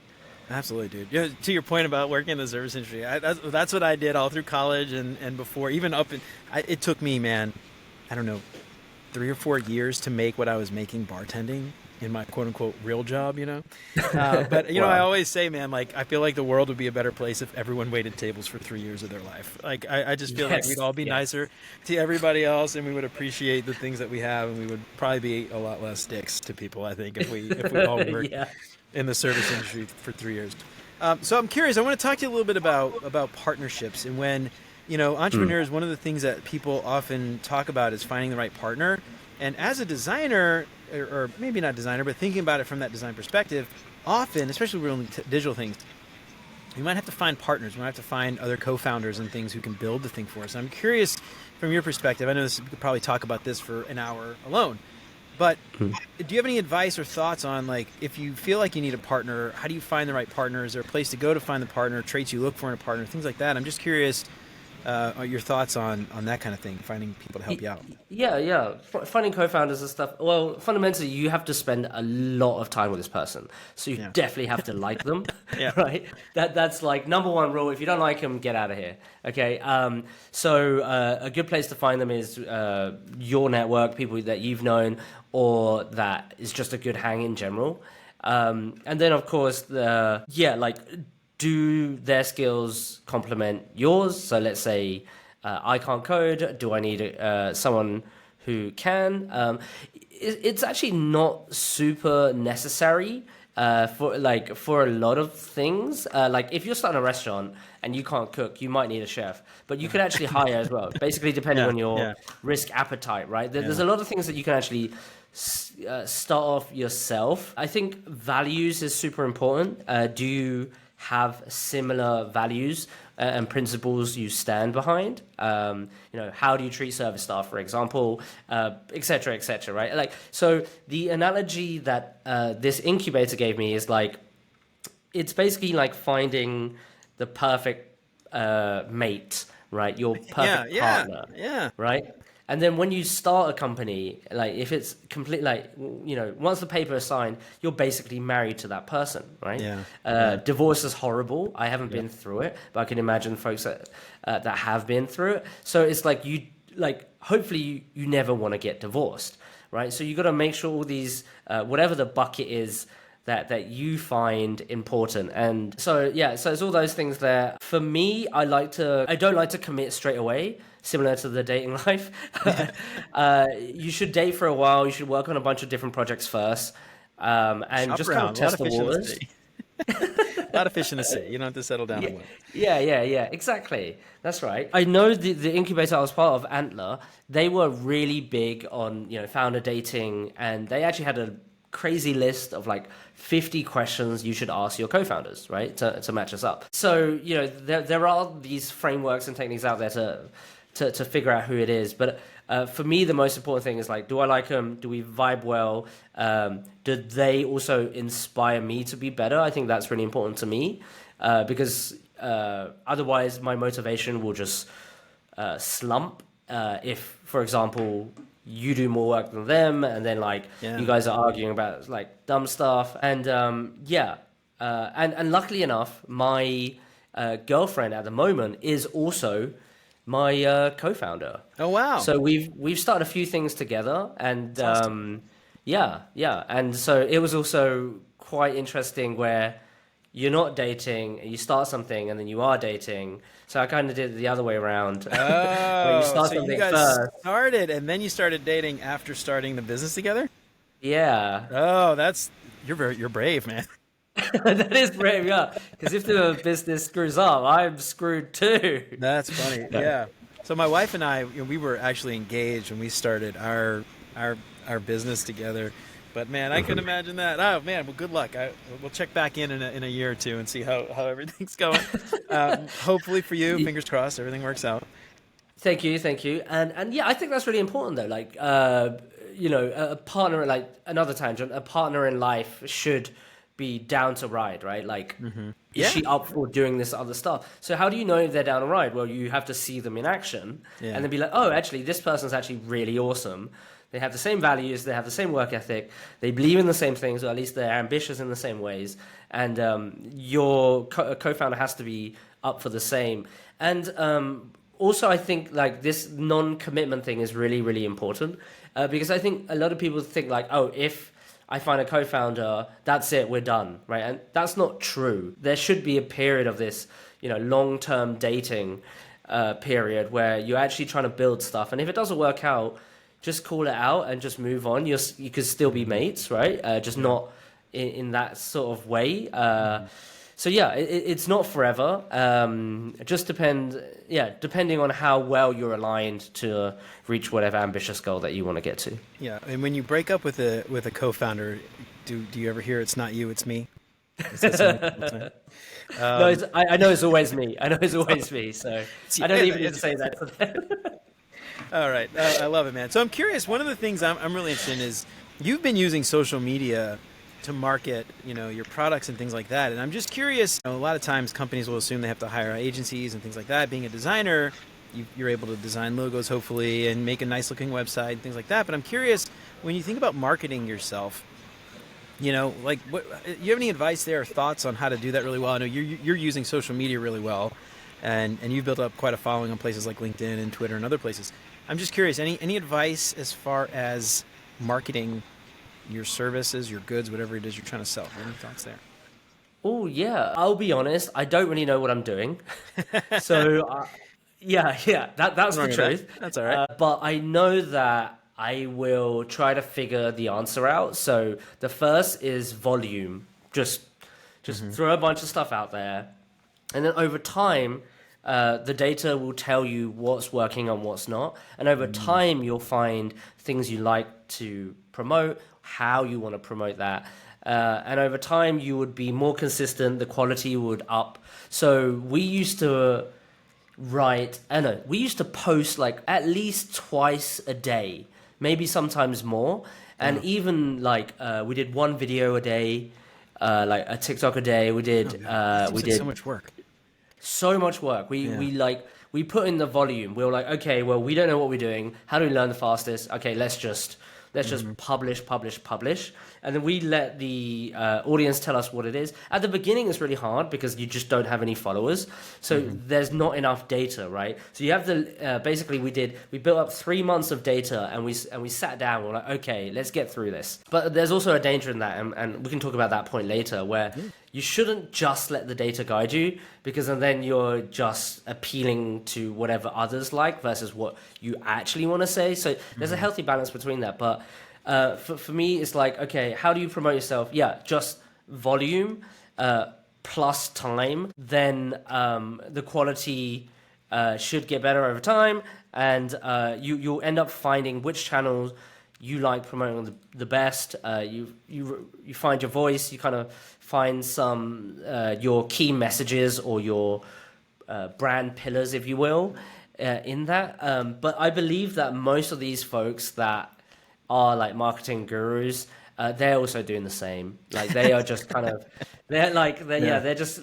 Absolutely, dude. To your point about working in the service industry, that's what I did all through college and before, even it took me, man, I don't know, 3 or 4 years to make what I was making bartending in my quote unquote real job, but wow. I always say, man, like, I feel like the world would be a better place if everyone waited tables for 3 years of their life. Like, I just feel like we'd all be nicer to everybody else, and we would appreciate the things that we have, and we would probably be a lot less dicks to people, I think, if we all worked in the service industry for 3 years. So I'm curious, I want to talk to you a little bit about partnerships, and when, entrepreneurs, one of the things that people often talk about is finding the right partner. And as a designer, or maybe not designer, but thinking about it from that design perspective, often, especially with digital things, we might have to find partners. We might have to find other co-founders and things who can build the thing for us. I'm curious from your perspective. I know we could probably talk about this for an hour alone, but do you have any advice or thoughts on, like, if you feel like you need a partner, how do you find the right partner? Is there a place to go to find the partner, traits you look for in a partner, things like that? I'm just curious your thoughts on that kind of thing, finding people to help you out. Finding co-founders and stuff. Well, fundamentally, you have to spend a lot of time with this person, so you definitely have to like them. Right? That's like number one rule. If you don't like them, get out of here. Okay. So a good place to find them is your network, people that you've known, or that is just a good hang in general. And then, of course, do their skills complement yours? So let's say I can't code. Do I need someone who can? It's actually not super necessary for a lot of things. Like, if you're starting a restaurant and you can't cook, you might need a chef, but you can actually hire as well. Basically, depending on your risk appetite, right? There's a lot of things that you can actually start off yourself. I think values is super important. Do you have similar values and principles you stand behind? How do you treat service staff, for example, et cetera, right? Like, so the analogy that this incubator gave me is like, it's basically like finding the perfect mate, right? Your perfect partner, right? And then when you start a company, like, if it's complete, like, once the paper is signed, you're basically married to that person, right? Divorce is horrible. I haven't been through it, but I can imagine folks that have been through it. So it's like, hopefully you never want to get divorced, right? So you got to make sure all these, whatever the bucket is that you find important. And so so it's all those things there. For me, I don't like to commit straight away, similar to the dating life. You should date for a while. You should work on a bunch of different projects first, and Shop just around. kind of test the waters. A lot of fish in the sea. You don't have to settle down. Yeah, exactly. That's right. I know the incubator I was part of, Antler, they were really big on, founder dating, and they actually had a crazy list of like 50 questions you should ask your co-founders, right? To match us up. So, there are these frameworks and techniques out there to figure out who it is. But for me, the most important thing is like, do I like them? Do we vibe well? Do they also inspire me to be better? I think that's really important to me because otherwise my motivation will just slump if, for example, you do more work than them, and then you guys are arguing about like dumb stuff. And and luckily enough, my girlfriend at the moment is also my co-founder. Oh wow! So we've started a few things together, and and so it was also quite interesting where you're not dating, you start something, and then you are dating. So I kind of did it the other way around. Oh, where you start so something you guys first. started, and then you started dating after starting the business together? Yeah. Oh, you're brave, man. That is brave, yeah. Because if the business screws up, I'm screwed too. That's funny. Yeah. So my wife and I, we were actually engaged when we started our business together. But man, I couldn't imagine that. Oh man, well, good luck. We'll check back in a year or two and see how everything's going. Hopefully for you, fingers crossed, everything works out. Thank you. And yeah, I think that's really important though. Like, a partner, like another tangent, a partner in life should be down to ride, right? Like, is she up for doing this other stuff? So how do you know if they're down to ride? Well, you have to see them in action and then be like, oh, actually, this person's actually really awesome. They have the same values, they have the same work ethic, they believe in the same things, or at least they're ambitious in the same ways. And your co-founder has to be up for the same. And also, I think like this non-commitment thing is really, really important because I think a lot of people think like, oh, if I find a co-founder, that's it, we're done, right? And that's not true. There should be a period of this, long-term dating period where you're actually trying to build stuff. And if it doesn't work out, just call it out and just move on. You could still be mates, right? Just not in that sort of way. So yeah, it's not forever. Just depending on how well you're aligned to reach whatever ambitious goal that you want to get to. Yeah, and when you break up with a co-founder, do you ever hear it's not you, it's me? Is that something people say? No, I know it's always me. I know it's always me. So I don't even need to say that to them. All right, I love it, man. So I'm curious. One of the things I'm really interested in is you've been using social media to market, your products and things like that. And I'm just curious. A lot of times, companies will assume they have to hire agencies and things like that. Being a designer, you're able to design logos, hopefully, and make a nice-looking website and things like that. But I'm curious, when you think about marketing yourself, like, what you have any advice there or thoughts on how to do that really well? I know you're using social media really well, and you've built up quite a following on places like LinkedIn and Twitter and other places. I'm just curious, any advice as far as marketing your services, your goods, whatever it is you're trying to sell? Any thoughts there? Oh, yeah. I'll be honest, I don't really know what I'm doing. So, that's the truth. That's all right. But I know that I will try to figure the answer out. So the first is volume. Just throw a bunch of stuff out there. And then over time, the data will tell you what's working and what's not. And over time, you'll find things you like to promote, how you want to promote that. And over time, you would be more consistent. The quality would up. So we used to post like at least twice a day, maybe sometimes more. And even like we did one video a day, like a TikTok a day. We did so much work. So much work. We put in the volume. We were like, okay, well, we don't know what we're doing. How do we learn the fastest? Okay, let's just Let's just publish. And then we let the audience tell us what it is. At the beginning, it's really hard because you just don't have any followers. So there's not enough data, right? So you have the, basically we built up 3 months of data and we sat down, we're like, okay, let's get through this. But there's also a danger in that, and we can talk about that point later, where you shouldn't just let the data guide you, because then you're just appealing to whatever others like versus what you actually want to say. So there's a healthy balance between that. But for me, it's like, okay, how do you promote yourself? Yeah, just volume plus time. Then the quality should get better over time, and you'll end up finding which channels you like promoting the best. You find your voice. You kind of find some your key messages or your brand pillars, if you will, in that. But I believe that most of these folks that are like marketing gurus, they're also doing the same. Like they are just kind of, they're just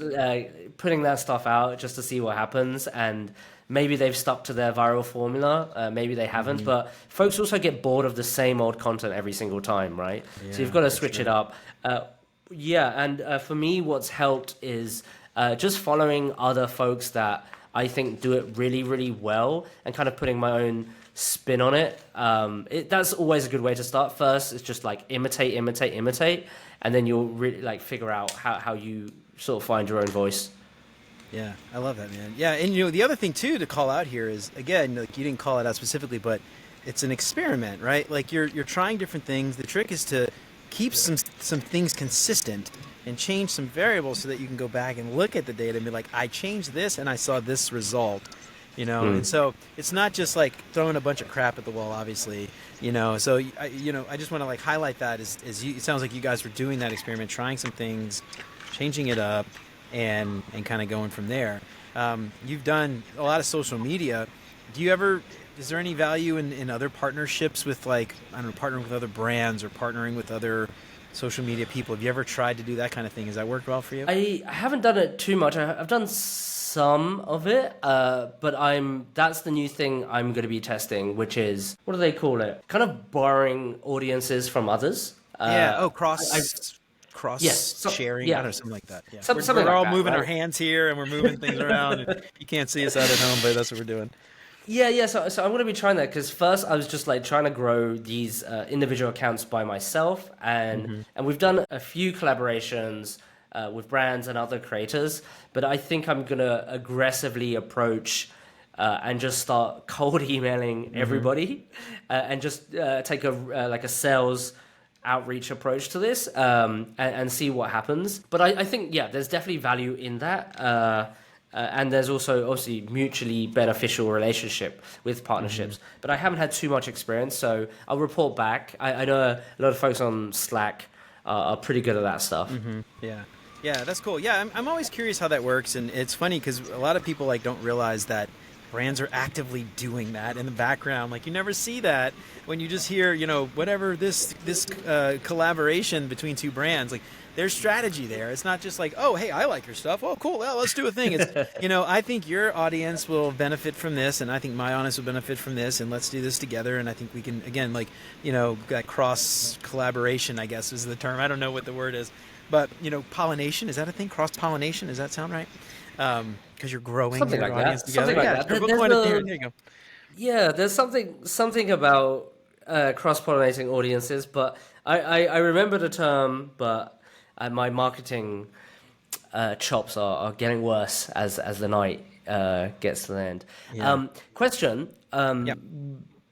putting that stuff out just to see what happens. And maybe they've stuck to their viral formula. Maybe they haven't. But folks also get bored of the same old content every single time, right? Yeah, so you've got to switch it up. And for me, what's helped is just following other folks that I think do it really, really well and kind of putting my own spin on it. That's always a good way to start. First, it's just like imitate, and then you'll really like figure out how you sort of find your own voice. Yeah, I love that, man. Yeah, and the other thing too to call out here is, again, like you didn't call it out specifically, but it's an experiment, right? Like you're trying different things. The trick is to keep some things consistent and change some variables so that you can go back and look at the data and be like, I changed this and I saw this result, And so it's not just like throwing a bunch of crap at the wall, obviously, So I just want to like highlight that it sounds like you guys were doing that experiment, trying some things, changing it up, and kind of going from there. You've done a lot of social media. Is there any value in other partnerships with, like, I don't know, partnering with other brands or partnering with other social media people? Have you ever tried to do that kind of thing? Has that worked well for you? I haven't done it too much. I've done some of it, but that's the new thing I'm going to be testing, which is, what do they call it? Kind of borrowing audiences from others. Sharing, yeah. or something like that. Yeah. Something we're like all that, moving right? our hands here and we're moving things around. You can't see us out at home, but that's what we're doing. Yeah. So I'm going to be trying that, because first I was just like trying to grow these individual accounts by myself, and we've done a few collaborations with brands and other creators, but I think I'm going to aggressively approach and just start cold emailing everybody, and just take a sales outreach approach to this, and see what happens. But I think, there's definitely value in that. And there's also obviously mutually beneficial relationship with partnerships. But I haven't had too much experience, so I'll report back. I know a lot of folks on Slack are pretty good at that stuff. Yeah, that's cool. Yeah, I'm always curious how that works, and it's funny because a lot of people don't realize that brands are actively doing that in the background. Like, you never see that when you just hear, whatever this collaboration between two brands. Like, there's strategy there. It's not just like, oh, hey, I like your stuff. Oh, cool. Well, let's do a thing. It's, I think your audience will benefit from this, and I think my audience will benefit from this, and let's do this together. And I think we can, again, that cross collaboration, I guess is the term. I don't know what the word is, but pollination, is that a thing? Cross pollination, does that sound right? Because you're growing something your like audience that. together. Something like that. There you go. Yeah, there's something about cross-pollinating audiences, but I remember the term, but my marketing chops are getting worse as the night gets to the end. Yeah. Question.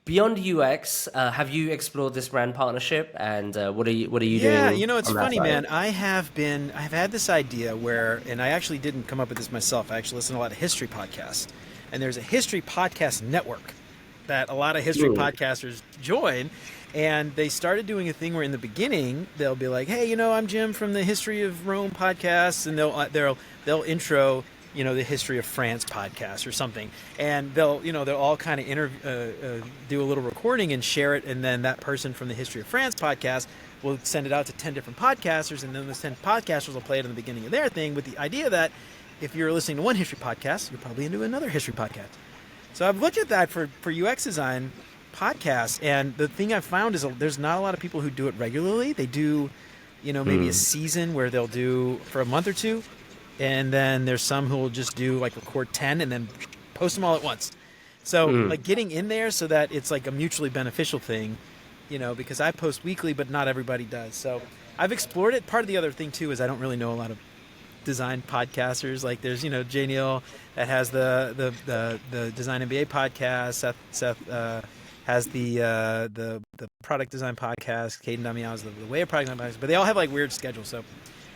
Beyond UX, have you explored this brand partnership, and what are you doing? Yeah, it's funny, man. I've had this idea and I actually didn't come up with this myself. I actually listen to a lot of history podcasts, and there's a history podcast network that a lot of history podcasters join, and they started doing a thing where in the beginning they'll be like, hey, I'm Jim from the History of Rome podcast, and they'll intro the History of France podcast or something, and they'll all kind of do a little recording and share it, and then that person from the History of France podcast will send it out to 10 different podcasters, and then those 10 podcasters will play it in the beginning of their thing, with the idea that if you're listening to one history podcast, you're probably into another history podcast. So I've looked at that for UX design, podcasts, and the thing I've found is there's not a lot of people who do it regularly. They do, maybe a season where they'll do for a month or two, and then there's some who will just do like record 10 and then post them all at once. So like getting in there so that it's like a mutually beneficial thing, because I post weekly, but not everybody does. So I've explored it. Part of the other thing too is I don't really know a lot of design podcasters. Like there's J Neil that has the Design MBA podcast. Seth has the product design podcast. Caden Damian has the Way of Product Design podcast. But they all have like weird schedules. So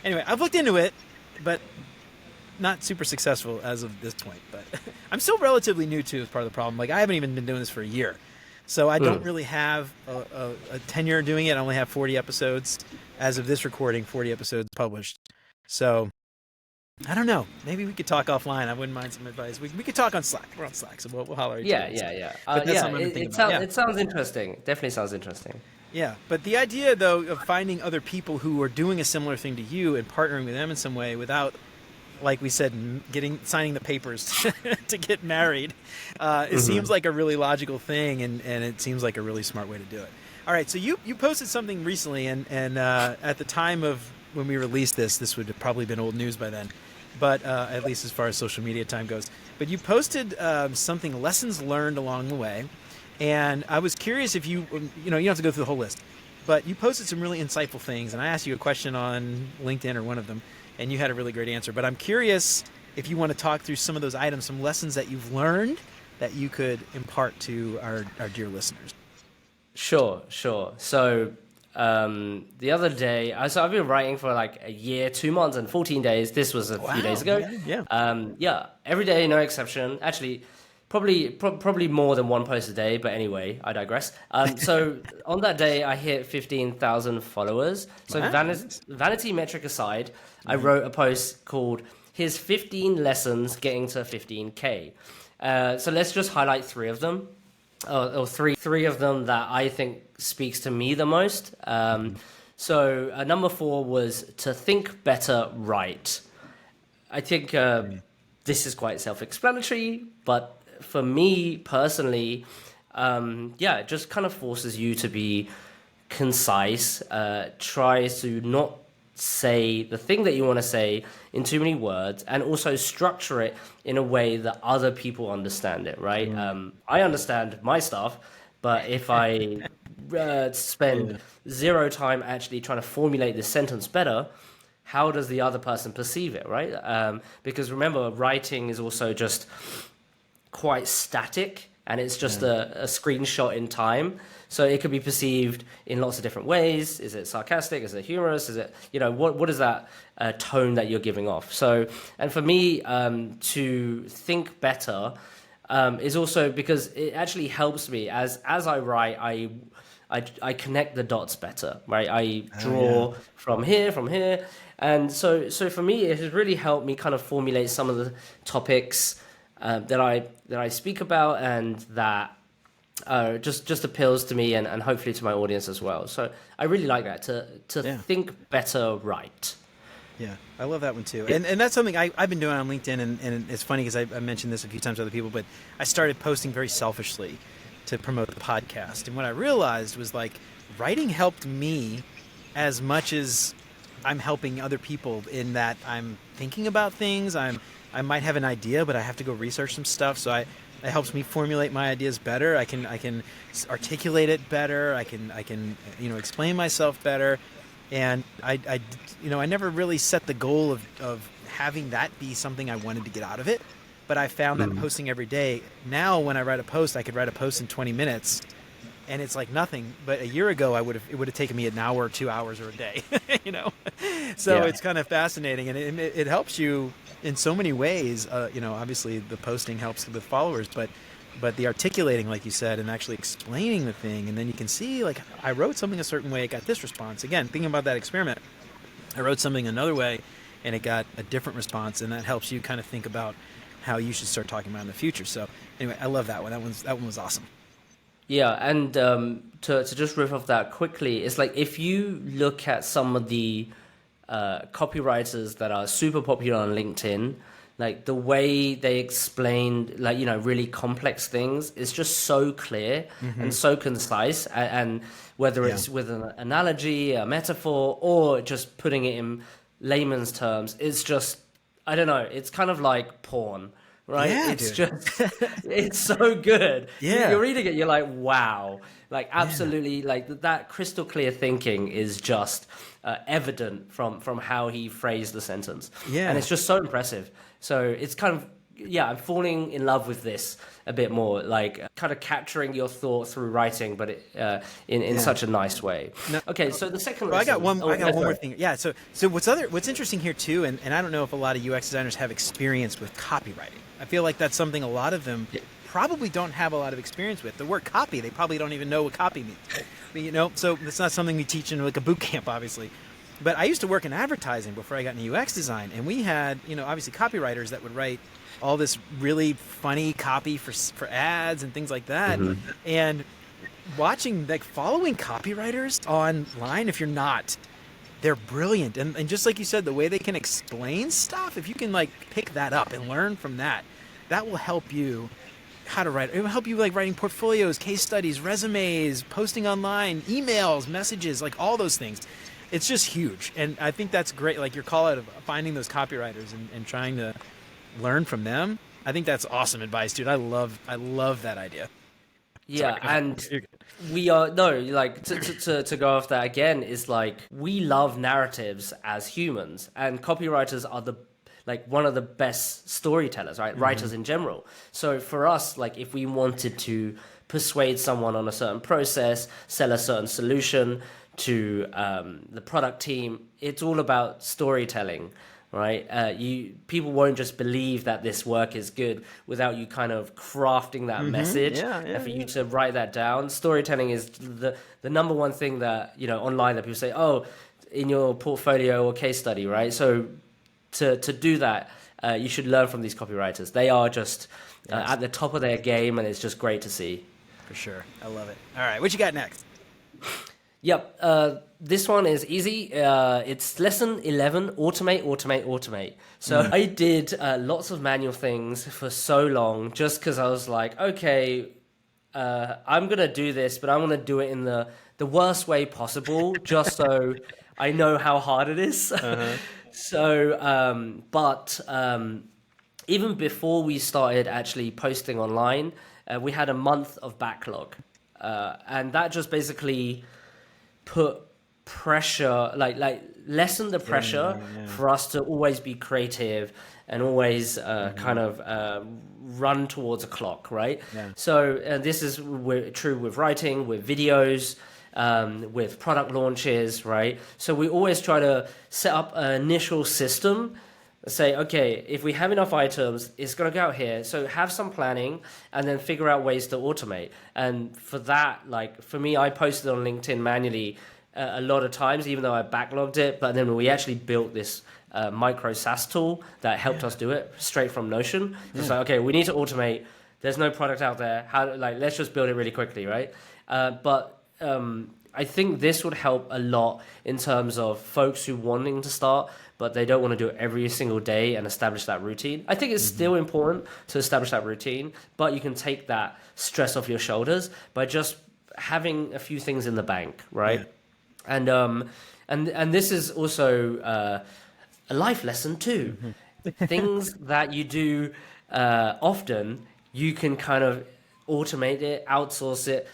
anyway, I've looked into it, but not super successful as of this point. But I'm still relatively new too, is part of the problem. Like I haven't even been doing this for a year, so I don't really have a tenure doing it. I only have 40 episodes as of this recording. 40 episodes published. So I don't know. Maybe we could talk offline. I wouldn't mind some advice. We could talk on Slack. We're on Slack, so we'll holler at each other. Yeah. But that's something I'm thinking about. It sounds interesting. Definitely sounds interesting. Yeah, but the idea, though, of finding other people who are doing a similar thing to you and partnering with them in some way without, like we said, signing the papers to get married, it seems like a really logical thing, and it seems like a really smart way to do it. All right, so you posted something recently, and at the time of when we released this would have probably been old news by then. But at least as far as social media time goes. But you posted something, lessons learned along the way. And I was curious if you don't have to go through the whole list, but you posted some really insightful things. And I asked you a question on LinkedIn or one of them, and you had a really great answer. But I'm curious if you want to talk through some of those items, some lessons that you've learned that you could impart to our dear listeners. Sure. So the other day, I've been writing for like a year, 2 months, and 14 days. This was a few days ago. Yeah. Every day, no exception. Actually, probably more than one post a day. But anyway, I digress. So on that day, I hit 15,000 followers. So vanity metric aside, I wrote a post called "Here's 15 Lessons Getting to 15K." So let's just highlight three of them. Or three of them that I think speaks to me the most. So number 4 was to think better, right? I think this is quite self-explanatory, but for me personally, it just kind of forces you to be concise, tries to not say the thing that you want to say in too many words, and also structure it in a way that other people understand it, right? I understand my stuff, but if I spend zero time actually trying to formulate this sentence better, how does the other person perceive it, right? Because remember, writing is also just quite static, and it's just a screenshot in time. So it could be perceived in lots of different ways. Is it sarcastic? Is it humorous? Is it, what is that tone that you're giving off? So, and for me, to think better is also because it actually helps me as I write, I connect the dots better, right? I draw from here. And so for me, it has really helped me kind of formulate some of the topics that I speak about, and that just appeals to me and hopefully to my audience as well. So I really like that, to think better, right? Yeah, I love that one too. And that's something I've been doing on LinkedIn, and it's funny because I mentioned this a few times to other people, but I started posting very selfishly to promote the podcast. And what I realized was, like, writing helped me as much as I'm helping other people, in that I'm thinking about things. I might have an idea, but I have to go research some stuff. So it helps me formulate my ideas better. I can articulate it better. I can explain myself better. And I never really set the goal of having that be something I wanted to get out of it. But I found that posting every day, now when I write a post, I could write a post in 20 minutes, and it's like nothing. But a year ago, it would have taken me an hour or 2 hours or a day, So it's kind of fascinating, and it helps you in so many ways. Obviously the posting helps with followers, but the articulating, like you said, and actually explaining the thing, and then you can see, like, I wrote something a certain way, it got this response. Again, thinking about that experiment, I wrote something another way, and it got a different response, and that helps you kind of think about how you should start talking about in the future. So anyway, I love that one. That one was awesome. Yeah, and to just riff off that quickly, it's like if you look at some of the copywriters that are super popular on LinkedIn, like the way they explain, like, really complex things is just so clear and so concise. And whether it's with an analogy, a metaphor, or just putting it in layman's terms, it's just, I don't know, it's kind of like porn, right? Yeah, it's dude. just, it's so good. Yeah. You're reading it, you're like, wow. Like, absolutely, like that crystal clear thinking is just evident from how he phrased the sentence. Yeah. And it's just so impressive. So it's kind of, I'm falling in love with this a bit more, like kind of capturing your thought through writing, but in such a nice way. No, okay, so the second well, lesson. I got one more thing. Yeah, so what's interesting here too, and I don't know if a lot of UX designers have experience with copywriting. I feel like that's something a lot of them probably don't have a lot of experience with. The word copy, they probably don't even know what copy means. So it's not something we teach in like a boot camp, obviously. But I used to work in advertising before I got into UX design, and we had, obviously copywriters that would write all this really funny copy for ads and things like that. And following copywriters online, if you're not, they're brilliant. And just like you said, the way they can explain stuff, if you can like pick that up and learn from that, that will help you how to write. It will help you like writing portfolios, case studies, resumes, posting online, emails, messages, like all those things. It's just huge. And I think that's great. Like your call out of finding those copywriters and trying to learn from them. I think that's awesome advice, dude. I love that idea. Yeah, and we are to go off that again is like we love narratives as humans, and copywriters are one of the best storytellers, right? Writers in general. So for us, like if we wanted to persuade someone on a certain process, sell a certain solution to the product team, it's all about storytelling. Right, people won't just believe that this work is good without you kind of crafting that message. And for you to write that down, storytelling is the number one thing that online that people say, oh, in your portfolio or case study, right? So to do that, you should learn from these copywriters. They are just at the top of their game, and it's just great to see. For sure, I love it. All right, what you got next? Yep, this one is easy. It's lesson 11, automate. So I did lots of manual things for so long just because I was like, okay, I'm going to do this, but I'm going to do it in the worst way possible just so I know how hard it is. So, even before we started actually posting online, we had a month of backlog. And that just basically put pressure, lessen the pressure for us to always be creative and always kind of run towards a clock, right? So this is true with writing, with videos, with product launches, right? So we always try to set up an initial system, say, okay, if we have enough items, it's going to go out here. So have some planning and then figure out ways to automate. And for that, like for me, I posted on LinkedIn manually a lot of times, even though I backlogged it. But then we actually built this micro SaaS tool that helped us do it straight from Notion. It's like, okay, we need to automate. There's no product out there. Let's just build it really quickly, right? But I think this would help a lot in terms of folks who wanting to start, but they don't want to do it every single day and establish that routine. I think it's still important to establish that routine, but you can take that stress off your shoulders by just having a few things in the bank, right? And this is also a life lesson too. Things that you do often, you can kind of automate it, outsource it.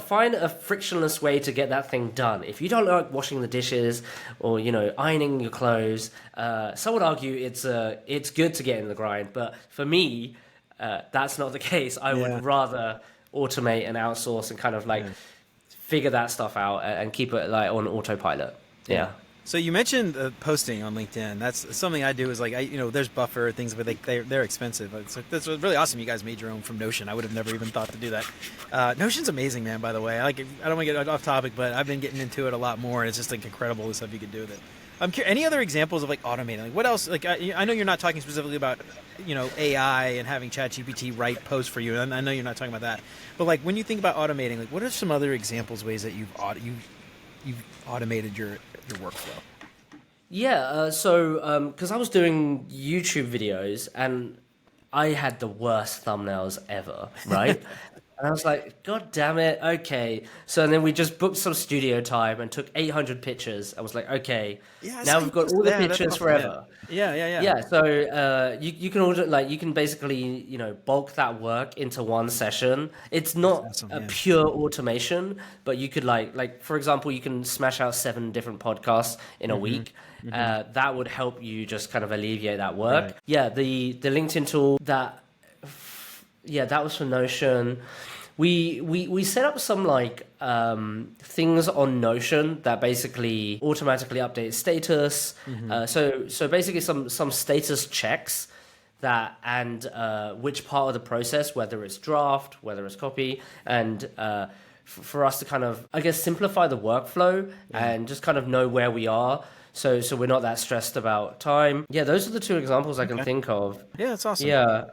Find a frictionless way to get that thing done. If you don't like washing the dishes or ironing your clothes, some would argue it's good to get in the grind. But for me, that's not the case. I would rather automate and outsource and kind of figure that stuff out and keep it on autopilot. Yeah. So you mentioned posting on LinkedIn. That's something I do. Is there's Buffer things, but they're expensive. That's really awesome. You guys made your own from Notion. I would have never even thought to do that. Notion's amazing, man. By the way, I don't want to get off topic, but I've been getting into it a lot more. And it's just incredible the stuff you can do with it. I'm curious, any other examples of automating? What else? I know you're not talking specifically about AI and having ChatGPT write posts for you. And I know you're not talking about that. But when you think about automating, what are some other examples, ways that you've automated your workflow? Yeah, so because I was doing YouTube videos and I had the worst thumbnails ever, right? And I was like, God damn it, okay. So then we just booked some studio time and took 800 pictures. I was like, okay, Yeah, I now saw we've you got post. all the Yeah, that's pictures awesome. Yeah, forever. yeah, yeah, yeah. Yeah, so you can order like you can basically bulk that work into one session. It's That's not awesome. a Yeah. pure automation, but you could like for example, you can smash out 7 different podcasts in a Mm-hmm. week. Mm-hmm. That would help you just kind of alleviate that work. Right. Yeah, the LinkedIn tool that was for Notion. We set up some like things on Notion that basically automatically update status. Mm-hmm. So basically some status checks that and which part of the process, whether it's draft, whether it's copy, and for us to kind of I guess simplify the workflow Yeah. and just kind of know where we are. So we're not that stressed about time. Yeah, those are the two examples I can Okay. think of. Yeah, that's awesome. Yeah,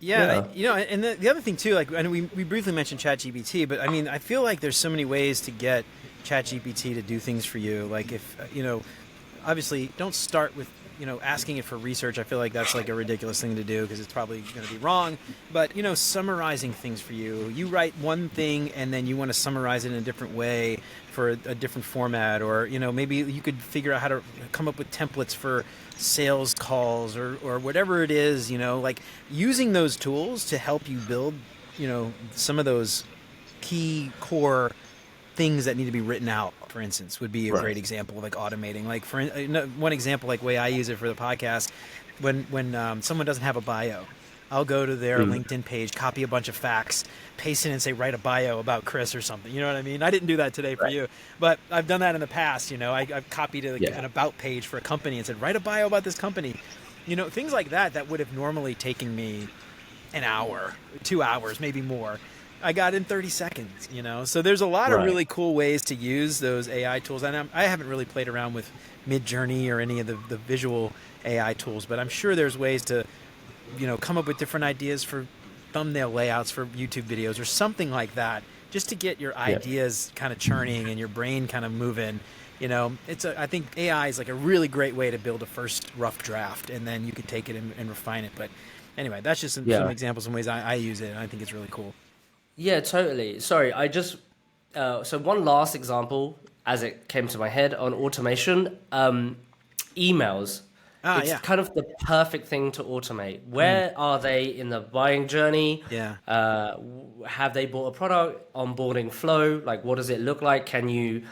Yeah, yeah. and the other thing too, like, and we briefly mentioned ChatGPT, but I mean, I feel like there's so many ways to get ChatGPT to do things for you. Like, if obviously, don't start with asking it for research. I feel like that's like a ridiculous thing to do because it's probably going to be wrong. But summarizing things for you. You write one thing and then you want to summarize it in a different way for a different format, or maybe you could figure out how to come up with templates for sales calls or whatever it is. Like using those tools to help you build some of those key core things that need to be written out, for instance, would be a great example of like automating. Like for one example, like way I use it for the podcast, when someone doesn't have a bio, I'll go to their LinkedIn page, copy a bunch of facts, paste it and say, write a bio about Chris or something. You know what I mean? I didn't do that today for you, but I've done that in the past. I've copied an about page for a company and said, write a bio about this company. Things like that would have normally taken me an hour, 2 hours, maybe more. I got in 30 seconds, So there's a lot of really cool ways to use those AI tools. And I haven't really played around with Midjourney or any of the visual AI tools, but I'm sure there's ways to, come up with different ideas for thumbnail layouts for YouTube videos or something like that, just to get your ideas kind of churning and your brain kind of moving. I think AI is like a really great way to build a first rough draft, and then you can take it and refine it. But anyway, that's just some examples and ways I use it, and I think it's really cool. Yeah, totally. Sorry, I just so one last example as it came to my head on automation, emails. It's kind of the perfect thing to automate. Where are they in the buying journey? Yeah. Have they bought a product? Onboarding flow, like what does it look like? Can you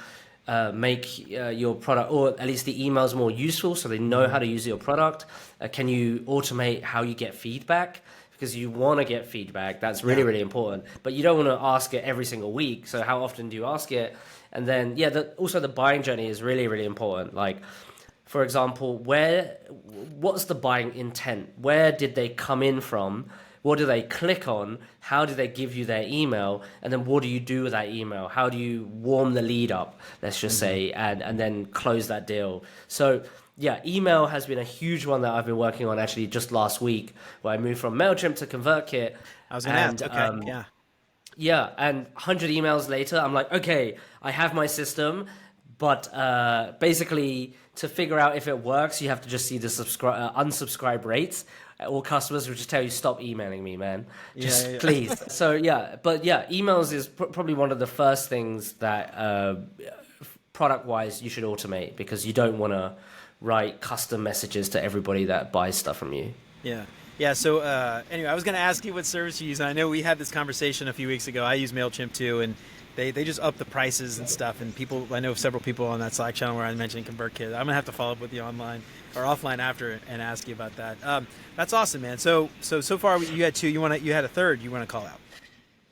make your product, or at least the emails, more useful so they know how to use your product? Can you automate how you get feedback? Because you want to get feedback. That's really, really important. But you don't want to ask it every single week. So how often do you ask it? And then, also the buying journey is really, really important. Like, for example, what's the buying intent? Where did they come in from? What do they click on? How do they give you their email? And then what do you do with that email? How do you warm the lead up, let's just say, and then close that deal? So yeah, email has been a huge one that I've been working on actually just last week, where I moved from MailChimp to ConvertKit. I was going to ask, okay, yeah. Yeah, and 100 emails later, I'm like, okay, I have my system, but basically to figure out if it works, you have to just see the unsubscribe rates. All customers will just tell you, stop emailing me, man. Just please. So emails is probably one of the first things that product-wise you should automate, because you don't want to write custom messages to everybody that buys stuff from you. Yeah. So anyway, I was going to ask you what service you use. And I know we had this conversation a few weeks ago. I use MailChimp too, and they just up the prices and stuff. And I know several people on that Slack channel where I mentioned ConvertKit. I'm going to have to follow up with you online or offline after and ask you about that. That's awesome, man. So far you had two. You had a third you want to call out.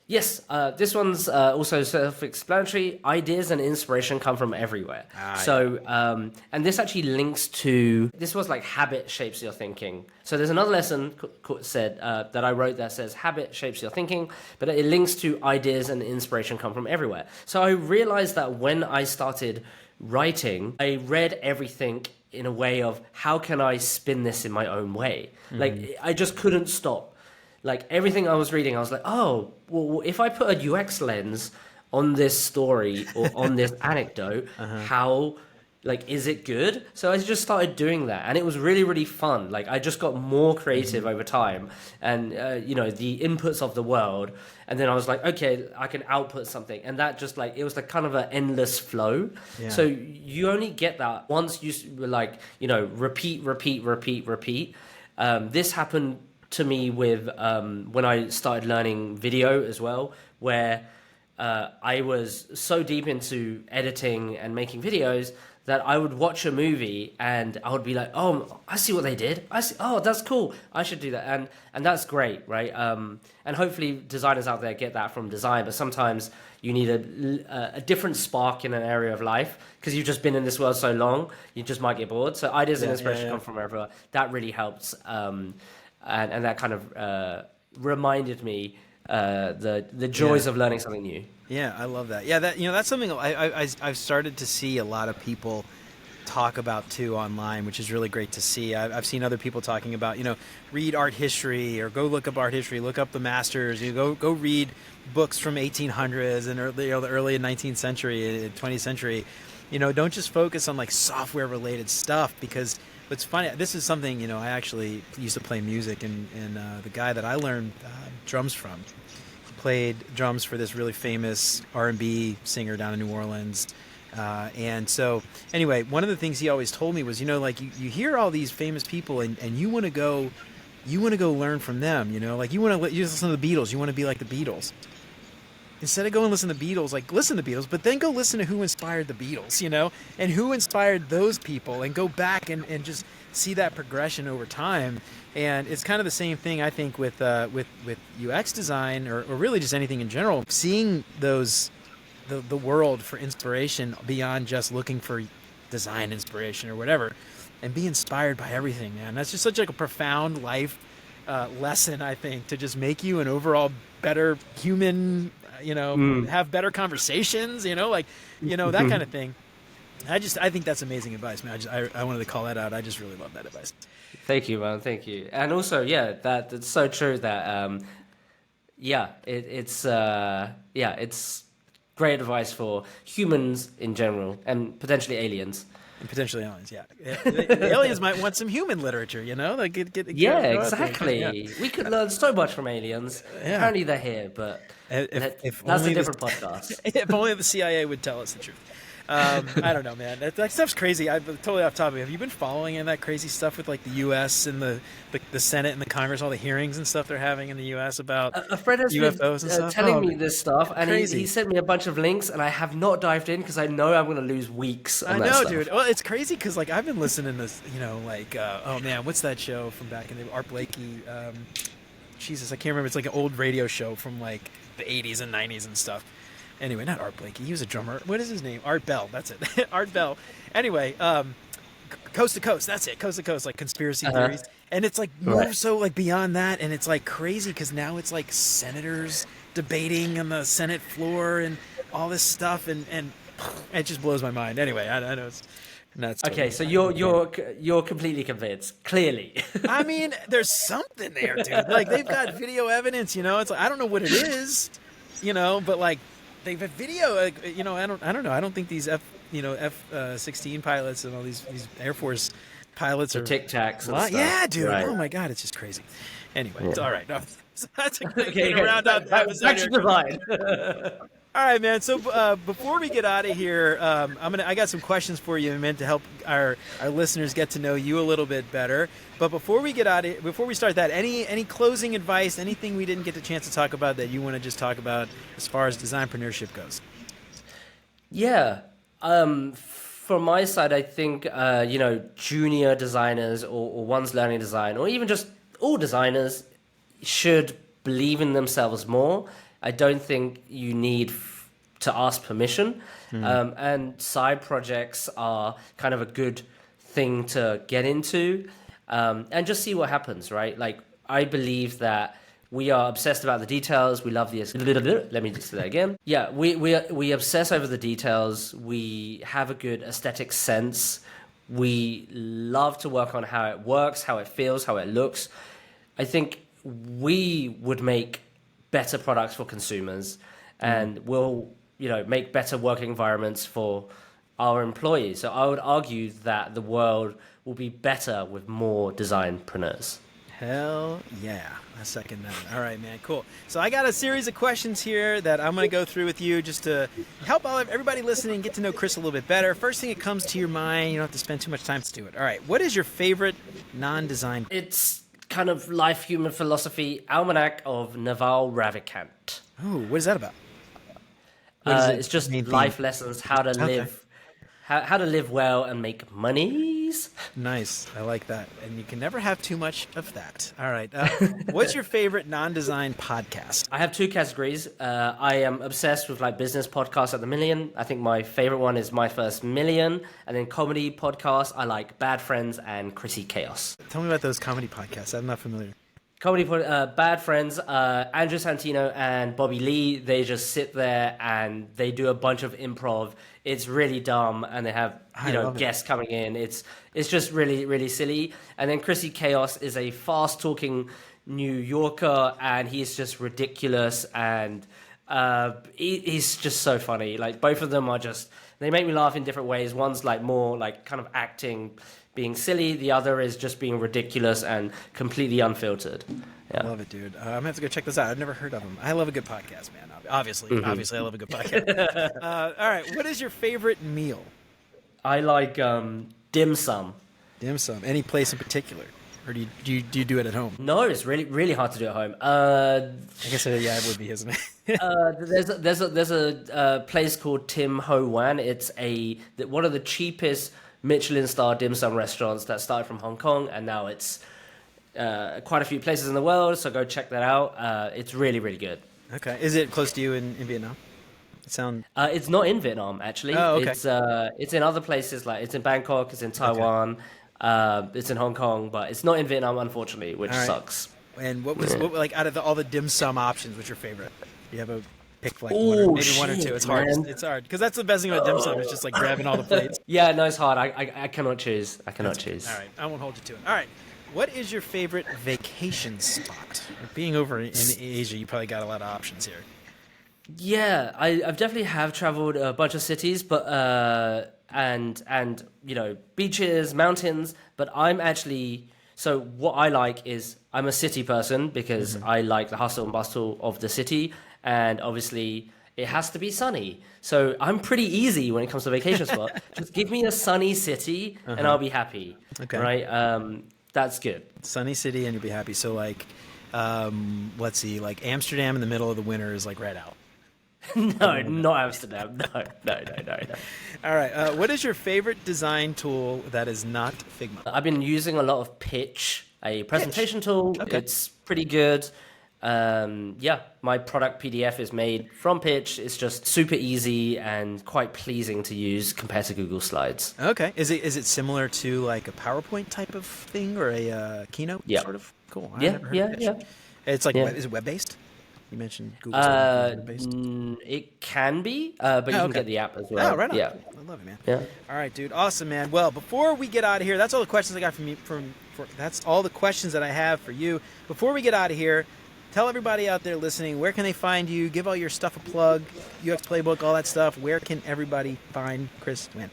Yes, this one's also self-explanatory. Ideas and inspiration come from everywhere. And this actually links to, this was like habit shapes your thinking. So there's another lesson that I wrote that says habit shapes your thinking, but it links to ideas and inspiration come from everywhere. So I realized that when I started writing, I read everything in a way of, how can I spin this in my own way? Like, I just couldn't stop. Like, everything I was reading, I was like, oh, well, if I put a UX lens on this story or on this anecdote, how like, is it good? So I just started doing that, and it was really, really fun. Like, I just got more creative over time, and the inputs of the world, and then I was like, okay, I can output something, and that just like, it was like kind of an endless flow. Yeah. So you only get that once you like, repeat. This happened to me with when I started learning video as well, where I was so deep into editing and making videos that I would watch a movie and I would be like, oh, I see what they did. I see. Oh, that's cool. I should do that. And that's great, right? And hopefully designers out there get that from design, but sometimes you need a different spark in an area of life because you've just been in this world so long, you just might get bored. So ideas and inspiration come from everywhere. That really helps. And that kind of reminded me the joys of learning something new. Yeah, I love that. Yeah, that's something I've started to see a lot of people talk about too online, which is really great to see. I've seen other people talking about, read art history or go look up art history, look up the masters. Go read books from 1800s and the early 19th century, 20th century. Don't just focus on like software related stuff, because what's funny, this is something, I actually used to play music, and the guy that I learned drums from played drums for this really famous R&B singer down in New Orleans. And so anyway, one of the things he always told me was, like you hear all these famous people and you want to go learn from them, like you listen to the Beatles, you want to be like the Beatles. Instead of going listen to the Beatles, like listen to the Beatles, but then go listen to who inspired the Beatles, and who inspired those people, and go back and just see that progression over time. And it's kind of the same thing, I think, with UX design or really just anything in general. Seeing the world for inspiration beyond just looking for design inspiration or whatever, and be inspired by everything, man. That's just such like a profound life lesson, I think, to just make you an overall better human. Have better conversations. That kind of thing. I think that's amazing advice, man. I wanted to call that out. I just really love that advice. Thank you, man. Thank you. And also, that's so true that, it's great advice for humans in general and potentially aliens. And potentially aliens, yeah. The aliens might want some human literature, Like exactly. Yeah. We could learn so much from aliens. Yeah. Apparently they're here, but if that's only a different podcast. If only the CIA would tell us the truth. I don't know, man. That stuff's crazy. I'm totally off topic. Have you been following in that crazy stuff with like the U.S. and the Senate and the Congress, all the hearings and stuff they're having in the U.S. about a friend has UFOs been and stuff? telling me this stuff, and crazy. he sent me a bunch of links, and I have not dived in because I know I'm going to lose weeks on I that know, stuff. dude. Well, it's crazy because like I've been listening to oh man, what's that show from back in the Art Blakey? Jesus, I can't remember. It's like an old radio show from like the 80s and 90s and stuff. Anyway, not Art Blakey. He was a drummer. What is his name? Art Bell. That's it. Art Bell. Anyway, Coast to Coast. That's it. Coast to Coast, like conspiracy theories. And it's like moves so like beyond that, and it's like crazy because now it's like senators debating on the Senate floor and all this stuff, and it just blows my mind. Anyway, I know it's nuts. Okay, so you're completely convinced. Clearly. I mean, there's something there, dude. Like they've got video evidence. It's like I don't know what it is, but like. They've had video, I don't know. I don't think these F-16 pilots and all these Air Force pilots are Tic Tacs. Yeah, dude. Right. Oh my God, it's just crazy. Anyway, it's all right. No, that's a Okay, good round up episode. Back to the line. All right, man. So before we get out of here, I got some questions for you, man, to help our listeners get to know you a little bit better. But before we start that, any closing advice, anything we didn't get the chance to talk about that you want to just talk about as far as designpreneurship goes? Yeah. From my side, I think junior designers or ones learning design, or even just all designers, should believe in themselves more. I don't think you need to ask permission. And side projects are kind of a good thing to get into, and just see what happens, right? Like, I believe that we are obsessed about the details. We love the... Let me just say that again. Yeah, we obsess over the details. We have a good aesthetic sense. We love to work on how it works, how it feels, how it looks. I think we would make better products for consumers, and we'll make better working environments for our employees. So I would argue that the world will be better with more designpreneurs. Hell yeah. I second that. All right, man. Cool. So I got a series of questions here that I'm going to go through with you just to help everybody listening get to know Chris a little bit better. First thing that comes to your mind, you don't have to spend too much time to do it. All right. What is your favorite non-design? It's kind of life human philosophy almanac of Naval Ravikant. Oh, what is that about? It's just life lessons, how to live, how to live well and make monies. Nice. I like that. And you can never have too much of that. All right. What's your favorite non-design podcast? I have two categories. I am obsessed with like business podcasts at the million. I think my favorite one is My First Million. And then comedy podcasts, I like Bad Friends and Chrissy Chaos. Tell me about those comedy podcasts. I'm not familiar. Bad Friends, Andrew Santino and Bobby Lee, they just sit there and they do a bunch of improv. It's really dumb, and they have guests coming in. It's just really, really silly. And then Chrissy Chaos is a fast-talking New Yorker, and he's just ridiculous, and he's just so funny. Like, both of them are just, they make me laugh in different ways. One's like more like kind of acting, being silly. The other is just being ridiculous and completely unfiltered. Yeah. I love it, dude. I'm going to have to go check this out. I've never heard of them. I love a good podcast, man. Obviously, I love a good podcast. All right. What is your favorite meal? I like dim sum. Dim sum. Any place in particular? Or do you do it at home? No, it's really, really hard to do at home. I guess, yeah, it would be, isn't it? There's a place called Tim Ho Wan. It's one of the cheapest Michelin star dim sum restaurants that started from Hong Kong, and now it's quite a few places in the world, so go check that out. It's really, really good. Okay. Is it close to you in Vietnam? It's not in Vietnam, actually. Oh, okay. It's in other places, like it's in Bangkok, it's in Taiwan, it's in Hong Kong, but it's not in Vietnam, unfortunately, which sucks. And what like out of all the dim sum options, what's your favorite? Do you have a pick like one or two? It's hard. It's hard because that's the best thing about dim sum. It's just like grabbing all the plates. Yeah, no, it's hard. I cannot choose. All right, I won't hold you to it. All right. What is your favorite vacation spot? Being over in Asia, you probably got a lot of options here. Yeah, I've definitely have traveled a bunch of cities, but and beaches, mountains. But so what I like is I'm a city person because I like the hustle and bustle of the city, and obviously it has to be sunny. So I'm pretty easy when it comes to vacation spot. Just give me a sunny city and I'll be happy. Okay. Right. That's good. Sunny city and you'll be happy. So like, let's see, like Amsterdam in the middle of the winter is like right out. No, not Amsterdam. No. All right. What is your favorite design tool that is not Figma? I've been using a lot of Pitch, a presentation tool. Okay. It's pretty good. My product PDF is made from Pitch. It's just super easy and quite pleasing to use compared to Google Slides. Okay. Is it similar to like a PowerPoint type of thing or a Keynote sort of? Cool. Yeah. It's like, is it web-based? You mentioned Google web-based. It can be, but you can get the app as well. Oh, right on. Yeah. I love it, man. Yeah. All right, dude. Awesome, man. Well, before we get out of here, that's all the questions I got that's all the questions that I have for you. Before we get out of here, tell everybody out there listening, where can they find you? Give all your stuff a plug, UX Playbook, all that stuff. Where can everybody find Chris Nguyen?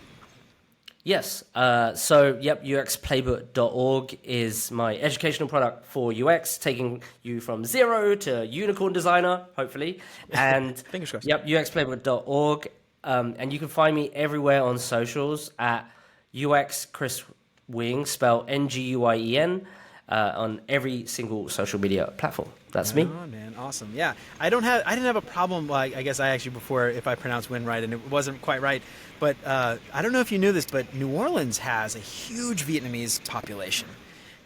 Yes. UXplaybook.org is my educational product for UX, taking you from zero to unicorn designer, hopefully. And fingers crossed. UXplaybook.org. And you can find me everywhere on socials at UX Chris Nguyen, spelled Nguyen, on every single social media platform. That's me. Oh, man. Awesome. Yeah. I didn't have a problem. Like, I guess I asked you before if I pronounced Nguyen right, and it wasn't quite right. But I don't know if you knew this, but New Orleans has a huge Vietnamese population.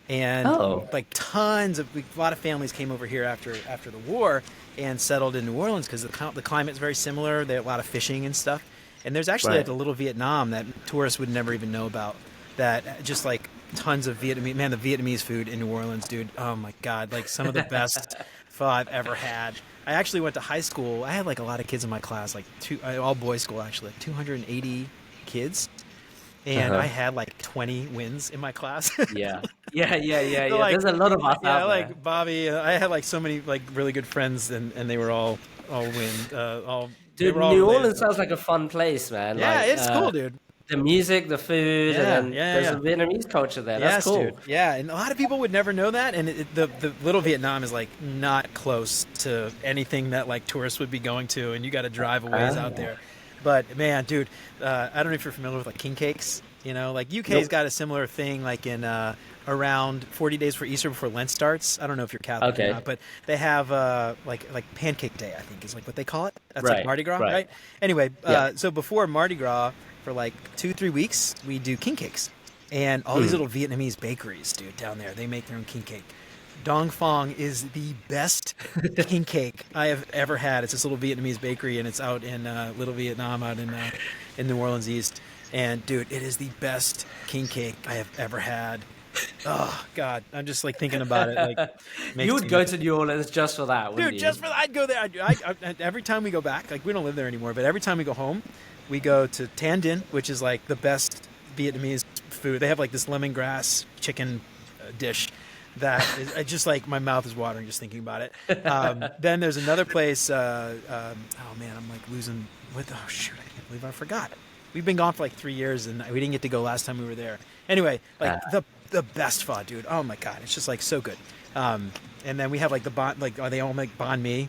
And like a lot of families came over here after the war and settled in New Orleans because the climate's very similar. They have a lot of fishing and stuff. And there's actually like a little Vietnam that tourists would never even know about, that just like tons of Vietnamese, man, the Vietnamese food in New Orleans, dude. Oh my God. Like some of the best pho I've ever had. I actually went to high school. I had like a lot of kids in my class, like all boys school actually, like 280 kids. And I had like 20 wins in my class. Yeah. Like, there's a lot of us out there. Like Bobby, I had like so many like really good friends, and they were all win. Dude, New Orleans sounds like a fun place, man. Yeah, like, it's cool, dude. the music, the food, Yeah, and then yeah, there's yeah. a Vietnamese culture there. Yes, That's cool. dude. Yeah, and a lot of people would never know that. And the little Vietnam is like not close to anything that like tourists would be going to, and you got to drive a ways out Ah. there. But man, dude, I don't know if you're familiar with like king cakes. You know, like UK's Nope. got a similar thing, like in around 40 days for Easter before Lent starts. I don't know if you're Catholic or Okay. not, but they have like Pancake Day, I think is like what they call it. That's like Right. Mardi Gras, Right. right? Anyway, Yeah. so before Mardi Gras, for like 2-3 weeks, we do king cakes, and all these little Vietnamese bakeries, dude, down there, they make their own king cake. Dong Phong is the best king cake I have ever had. It's this little Vietnamese bakery, and it's out in Little Vietnam, out in New Orleans East. And dude, it is the best king cake I have ever had. Oh God, I'm just like thinking about it. Like, You makes would me go to New Orleans just for that, wouldn't dude, you? just for that, I'd go there. Every time we go back, like we don't live there anymore, but every time we go home, we go to Tan Dinh, which is like the best Vietnamese food. They have like this lemongrass chicken dish that is I just like my mouth is watering just thinking about it. Then there's another place. Oh man, I'm like losing. Oh shoot, I can't believe I forgot. We've been gone for like 3 years, and we didn't get to go last time we were there. Anyway, like the best pho, dude. Oh my God, it's just like so good. And then we have like the they all make banh mi.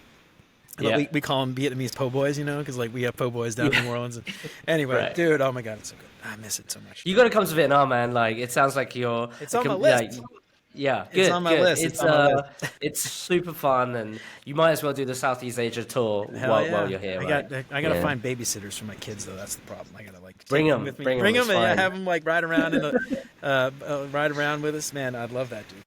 Yeah. We call them Vietnamese po' boys, you know, because like we have po' boys down in New Orleans. And anyway, Right. dude, oh my God, it's so good. I miss it so much. You got to come to Vietnam, man. Like, it sounds like you're. It's on my list. Yeah, It's good, on my good. list. It's It's on my list. it's super fun, and you might as well do the Southeast Asia tour Hell while, yeah. while you're here. Right? I gotta Yeah. find babysitters for my kids though. That's the problem. I gotta like Bring take 'em, with me. bring 'em, Bring it's them, and fine. have them like ride around in the ride around with us. Man, I'd love that, dude.